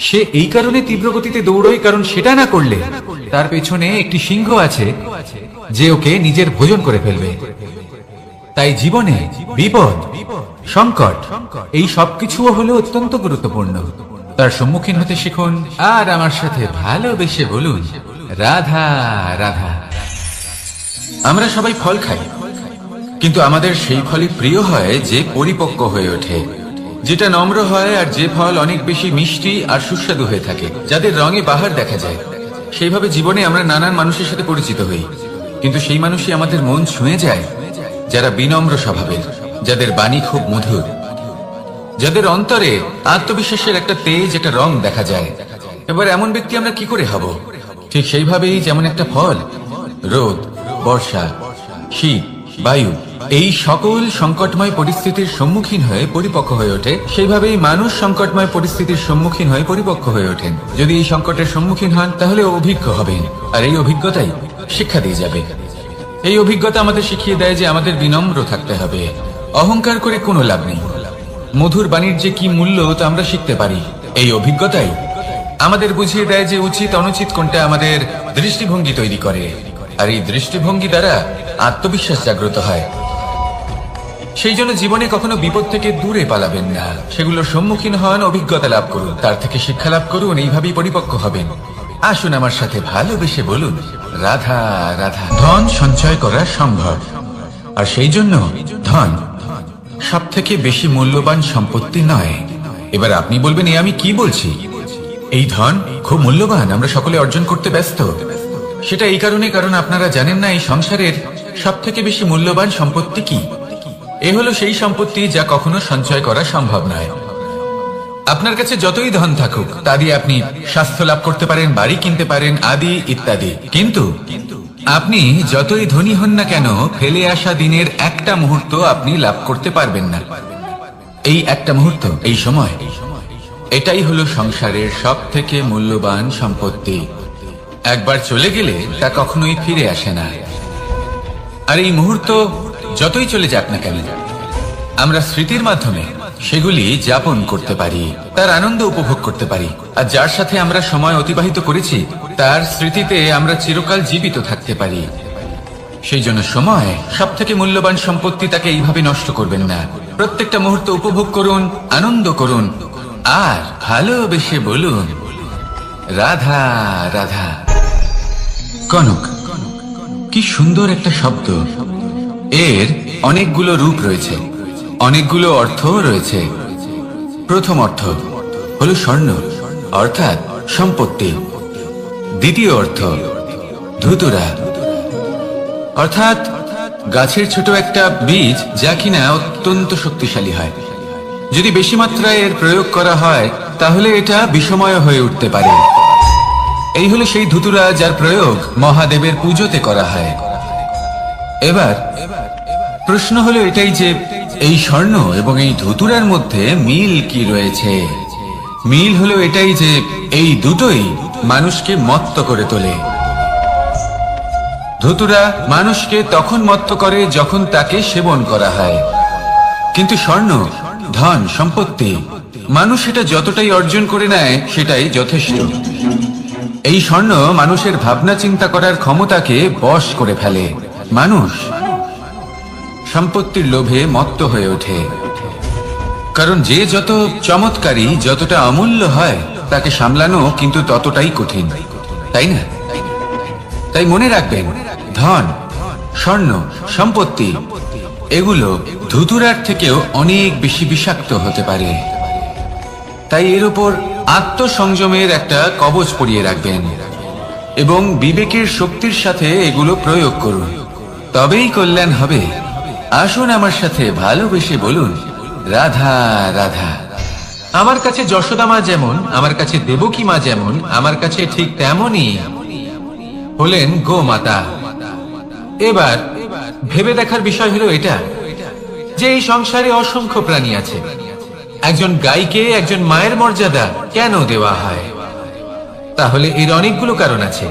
সে এই কারণে তীব্র গতিতে দৌড়য় কারণ সেটা না করলে তার পেছনে একটি সিংহ আছে যে ওকে নিজের ভোজন করে ফেলবে। তাই জীবনে বিপদ, সংকট, এই সবকিছুও হলো অত্যন্ত গুরুত্বপূর্ণ। তার সম্মুখীন হতে শিখুন আর আমার সাথে ভালোবেসে বলুন, রাধা রাধা। আমরা সবাই ফল খাই, কিন্তু আমাদের সেই ফলই প্রিয় হয় যে পরিপক্ক হয়ে ওঠে, যেটা নম্র হয়, আর যে ফল অনেক বেশি মিষ্টি আর সুস্বাদু হয়ে থাকে, যাদের রঙে বাহার দেখা যায়। সেইভাবে জীবনে আমরা নানান মানুষের সাথে পরিচিত হই, কিন্তু সেই মানুষই আমাদের মন ছুঁয়ে যায় যারা বিনম্র স্বভাবের, যাদের বাণী খুব মধুর, যাদের অন্তরে আত্মবিশ্বাসের একটা তেজ, একটা রং দেখা যায়। এবার এমন ব্যক্তি আমরা কি করে হব? ঠিক সেইভাবেই যেমন একটা ফল রোদ, বর্ষা, শীত, বায়ু, এই সকল সংকটময় পরিস্থিতির সম্মুখীন হয়ে পরিপক্ক হয়ে ওঠে, সেইভাবেই মানুষ সংকটময় পরিস্থিতির সম্মুখীন হয়ে পরিপক্ক হয়ে ওঠেন। যদি এই সংকটের সম্মুখীন হন তাহলে অভিজ্ঞ হবেন, আর এই অভিজ্ঞতাই শিক্ষা দিয়ে যাবে। এই অভিজ্ঞতা আমাদের শিখিয়ে দেয় যে আমাদের বিনম্র থাকতে হবে। অহংকার করে কোনো লাভ নেই। মধুর বাণীর যে কি মূল্য তা আমরা শিখতে পারি। এই অভিজ্ঞতাই আমাদের বুঝিয়ে দেয় যে উচিত অনুচিত কোনটা, আমাদের দৃষ্টিভঙ্গি তৈরি করে, আর এই দৃষ্টিভঙ্গি দ্বারা আত্মবিশ্বাস জাগ্রত হয়। সেই জন্য জীবনে কখনো বিপদ থেকে দূরে পালাবেন না, সেগুলোর সম্মুখীন হন, অভিজ্ঞতা লাভ করুন, তার থেকে শিক্ষা লাভ করুন, এইভাবেই পরিপক্ক হবেন। আসুন আমার সাথে ভালোবেসে বলুন, রাধা রাধা। ধন সঞ্চয় করা সম্ভব, আর সেই জন্য ধন সব থেকে বেশি মূল্যবান সম্পত্তি নয়। এবার আপনি বলবেন, এ আমি কি বলছি? এই ধন খুব মূল্যবান, আমরা সকলে অর্জন করতে ব্যস্ত। সেটা এই কারণে, কারণ আপনারা জানেন না এই সংসারের সব থেকে বেশি মূল্যবান সম্পত্তি কি। এ হলো সেই সম্পত্তি যা কখনো সঞ্চয় করা সম্ভব নয়। আপনার কাছে যতই ধন থাকুক তা দিয়ে আপনি স্বাস্থ্য লাভ করতে পারেন, বাড়ি কিনতে পারেন, আদি ইত্যাদি, কিন্তু আপনি যতই ধনী হন না কেন, ফেলে আসা দিনের একটা মুহূর্ত আপনি লাভ করতে পারবেন না। এই একটা মুহূর্ত, এই সময়, এটাই হলো সংসারের সব থেকে মূল্যবান সম্পত্তি। একবার চলে গেলে তা কখনোই ফিরে আসে না। আর এই মুহূর্ত যতই চলে যাক না কেন, আমরা স্মৃতির মাধ্যমে সেগুলি যাপন করতে পারি, তার আনন্দ উপভোগ করতে পারি, আর যার সাথে আমরা সময় অতিবাহিত করেছি তার স্মৃতিতে আমরা চিরকাল জীবিত থাকতে পারি। সেই জন্য সময় সব থেকে মূল্যবান সম্পত্তি, তাকে এইভাবে নষ্ট করবেন না। প্রত্যেকটা মুহূর্ত উপভোগ করুন, আনন্দ করুন, আর ভালোবেসে বলুন, রাধা রাধা। কনক, কি সুন্দর একটা শব্দ। এর অনেকগুলো রূপ রয়েছে, অনেকগুলো অর্থও রয়েছে। প্রথম অর্থ হলো স্বর্ণ, অর্থাৎ সম্পত্তি। দ্বিতীয় অর্থ ধুতুরা, অর্থাৎ গাছের ছোট একটা বীজ, যা কিনা অত্যন্ত শক্তিশালী হয়। যদি বেশি মাত্রায় এর প্রয়োগ করা হয় তাহলে এটা বিষময় হয়ে উঠতে পারে। এই হলো সেই ধুতুরা যার প্রয়োগ মহাদেবের পুজোতে করা হয়। এবার প্রশ্ন হলো এটাই যে এই স্বর্ণ এবং এই ধুতুরার মধ্যে মিল কি রয়েছে? মিল হলো এটাই যে এই দুটোই মানুষকে মত্ত করে তোলে। ধুতুরা মানুষকে তখন মত্ত করে যখন তাকে সেবন করা হয়, কিন্তু স্বর্ণ, ধন, সম্পত্তি, মানুষ এটা যতটাই অর্জন করে নেয় সেটাই যথেষ্ট। এই স্বর্ণ মানুষের ভাবনা চিন্তা করার ক্ষমতাকে বশ করে ফেলে। মানুষ সম্পত্তির লোভে মত্ত হয়ে ওঠে, কারণ যে যত চমৎকারী, যতটা অমূল্য হয়, তাকে সামলানো কিন্তু ততটাই কঠিন, তাই না? তাই মনে রাখবেন, ধন, স্বর্ণ, সম্পত্তি এগুলো ধুতুরার থেকেও অনেক বেশি বিষাক্ত হতে পারে। তাই এর উপর আত্মসংযমের একটা কবচ পরিয়ে রাখবেন এবং বিবেকের শক্তির সাথে এগুলো প্রয়োগ করুন, তবেই কল্যাণ হবে। আসুন আমার সাথে ভালোবেসে বলুন, রাধা রাধা। আমার কাছে যশোদা মা যেমন, আমার কাছে দেবকী মা যেমন, আমার কাছে ঠিক তেমনই হলেন গোমাতা। এবার ভেবে দেখার বিষয় হলো এটা যে এই সংসারে অসংখ্য প্রাণী আছে, একজন গাইকে একজন মায়ের মর্যাদা কেন দেওয়া হয়? তাহলে এর অনেকগুলো কারণ আছে।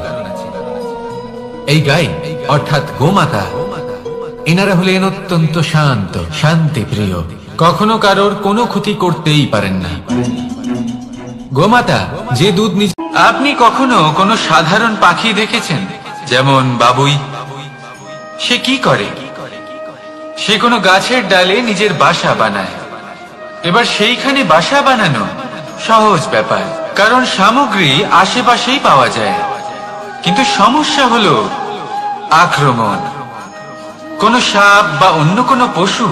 এই গাই অর্থাৎ গোমাতা, এনারা হলেন অত্যন্ত শান্ত, শান্তিপ্রিয়, কখনো কারোর কোনো ক্ষতি করতেই পারেন না। গোমাতা যে দুধ আপনি কখনো কোনো সাধারণ পাখি দেখেছেন, যেমন বাবুই? সে কি করে? সে কোনো গাছের ডালে নিজের বাসা বানায়। এবার সেইখানে বাসা বানানো সহজ ব্যাপার, কারণ সামগ্রী আশেপাশেই পাওয়া যায়। কিন্তু সমস্যা হলো আক্রমণ। কোনো সাপ বা অন্য কোনো পশু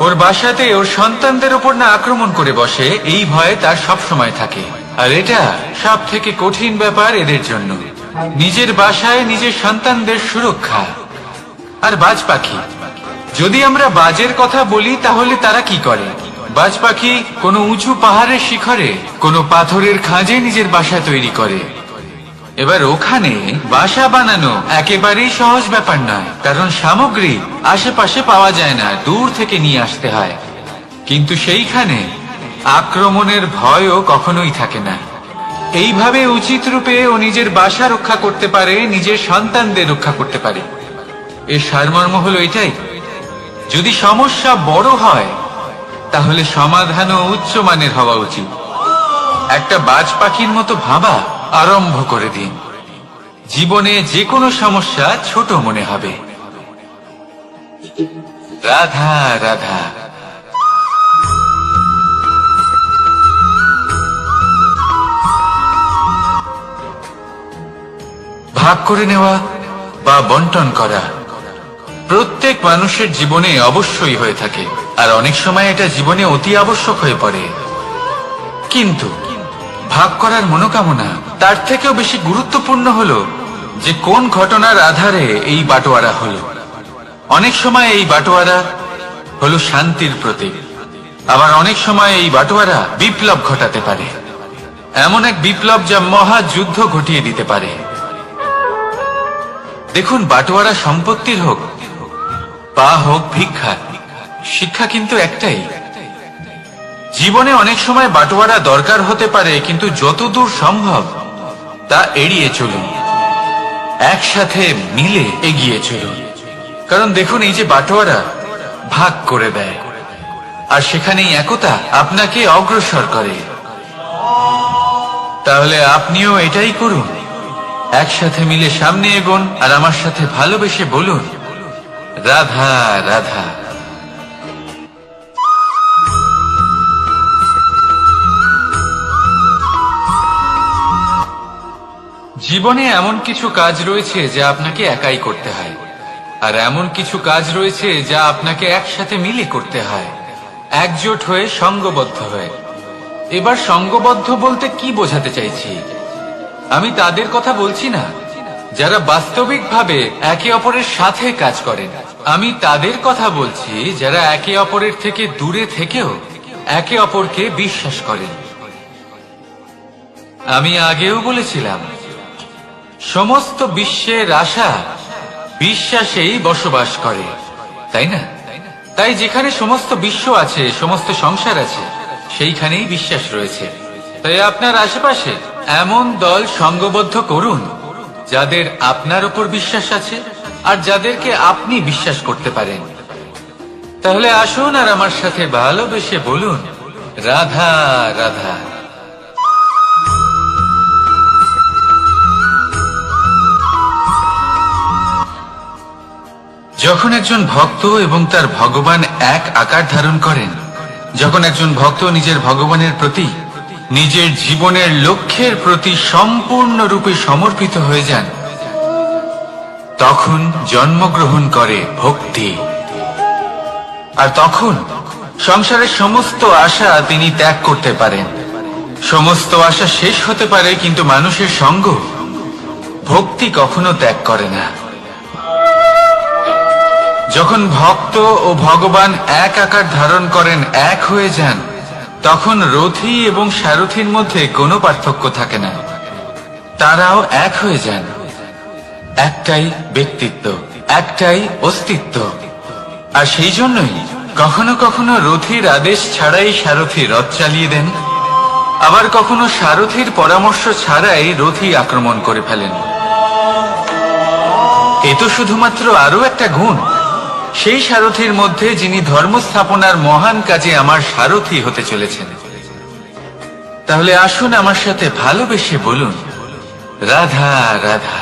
ওর বাসাতে ওর সন্তানদের উপর না আক্রমণ করে বসে, এই ভয়ে তার সব সময় থাকে। আর এটা সব থেকে কঠিন ব্যাপার এদের জন্য, নিজের বাসায় নিজের সন্তানদের সুরক্ষা। আর বাজ পাখি, যদি আমরা বাজের কথা বলি তাহলে তারা কি করে? বাজ পাখি কোনো উঁচু পাহাড়ের শিখরে কোনো পাথরের খাঁজে নিজের বাসা তৈরি করে। এবার ওখানে বাসা বানানো একেবারেই সহজ ব্যাপার নয়, কারণ সামগ্রী আশেপাশে পাওয়া যায় না, দূর থেকে নিয়ে আসতে হয়। কিন্তু সেইখানে আক্রমণের ভয়ও কখনোই থাকে না। এইভাবে উচিত রূপে ও নিজের বাসা রক্ষা করতে পারে, নিজের সন্তানদের রক্ষা করতে পারে। এর সারমর্ম হলো এটাই, যদি সমস্যা বড় হয় তাহলে সমাধানও উচ্চমানের হওয়া উচিত। একটা বাজ পাখির মতো ভাবা আরম্ভ করে দিন, জীবনে যে কোনো সমস্যা ছোট মনে হবে। রাধা রাধা। ভাগ করে নেওয়া বা বন্টন করা প্রত্যেক মানুষের জীবনে অবশ্যই হয়ে থাকে, আর অনেক সময় এটা জীবনে অতি আবশ্যক হয়ে পড়ে। কিন্তু ভাগ করার মনোকামনা তার থেকেও বেশি গুরুত্বপূর্ণ হলো যে কোন ঘটনার আধারে এই বাটোয়ারা হলো। অনেক সময় এই বাটোয়ারা হলো শান্তির প্রতীক, আবার অনেক সময় এই বাটোয়ারা বিপ্লব ঘটাতে পারে, এমন এক বিপ্লব যা মহাযুদ্ধ ঘটিয়ে দিতে পারে। দেখুন, বাটোয়ারা সম্পত্তির হোক বা হোক ভিক্ষা, শিক্ষা কিন্তু একটাই। জীবনে অনেক সময় বাটোয়ারা দরকার হতে পারে, কিন্তু যতদূর সম্ভব তা এড়িয়ে চলুন, একসাথে মিলে এগিয়ে চলুন। কারণ দেখুন, এই যে বাটোয়ারা ভাগ করে দেয়, আর সেখানেই একতা আপনাকে অগ্রসর করে। তাহলে আপনিও এটাই করুন, একসাথে মিলে সামনে এগোন, আর আমার সাথে ভালোবেসে বলুন, রাধা রাধা। জীবনে এমন কিছু কাজ রয়েছে যা আপনাকে একাই করতে হয়, আর এমন কিছু কাজ রয়েছে যা আপনাকে একসাথে মিলে করতে হয়, একজোট হয়ে, সঙ্গবদ্ধ হয়ে। এবার সঙ্গবদ্ধ বলতে কি বোঝাতে চাইছি? আমি তাদের কথা বলছি না যারা বাস্তবিকভাবে একে অপরের সাথে কাজ করেন, আমি তাদের কথা বলছি যারা একে অপরের থেকে দূরে থেকেও একে অপরকে বিশ্বাস করেন। আমি আগেও বলেছিলাম, সমস্ত বিশ্বের আশা বিশ্বাসেই বসবাস করে, তাই না? তাই যেখানে সমস্ত বিশ্ব আছে, সমস্ত সংসার আছে, সেইখানেই বিশ্বাস রয়েছে। তাই আপনার আশেপাশে এমন দল সঙ্গবদ্ধ করুন যাদের আপনার উপর বিশ্বাস আছে আর যাদেরকে আপনি বিশ্বাস করতে পারেন। তাহলে আসুন আর আমার সাথে ভালোবেসে বলুন, রাধা রাধা। যখন একজন ভক্ত এবং তার ভগবান এক আকার ধারণ করেন, যখন একজন ভক্ত নিজের ভগবানের প্রতি নিজের জীবনের লক্ষ্যের প্রতি সম্পূর্ণরূপে সমর্পিত হয়ে যান, তখন জন্মগ্রহণ করে ভক্তি। আর তখন সংসারের সমস্ত আশা তিনি ত্যাগ করতে পারেন। সমস্ত আশা শেষ হতে পারে, কিন্তু মানুষের সঙ্গ ভক্তি কখনো ত্যাগ করে না। যখন ভক্ত ও ভগবান এক আকার ধারণ করেন, এক হয়ে যান, তখন রথী এবং সারথীর মধ্যে কোনো পার্থক্য থাকে না। তারাও এক হয়ে যান। একটাই ব্যক্তিত্ব, একটাই অস্তিত্ব। আর সেই জন্যই কখনো কখনো রথীর আদেশ ছাড়াই সারথী রথ চালিয়ে দেন, আবার কখনো সারথীর পরামর্শ ছাড়াই রথী আক্রমণ করে ফেলেন। এ তো শুধুমাত্র আরো একটা গুণ সেই সারথীর মধ্যে, যিনি ধর্ম স্থাপনার মহান কাজে আমার সারথী হতে চলেছেন। তাহলে আসুন আমার সাথে ভালোবেসে বলুন, রাধা রাধা।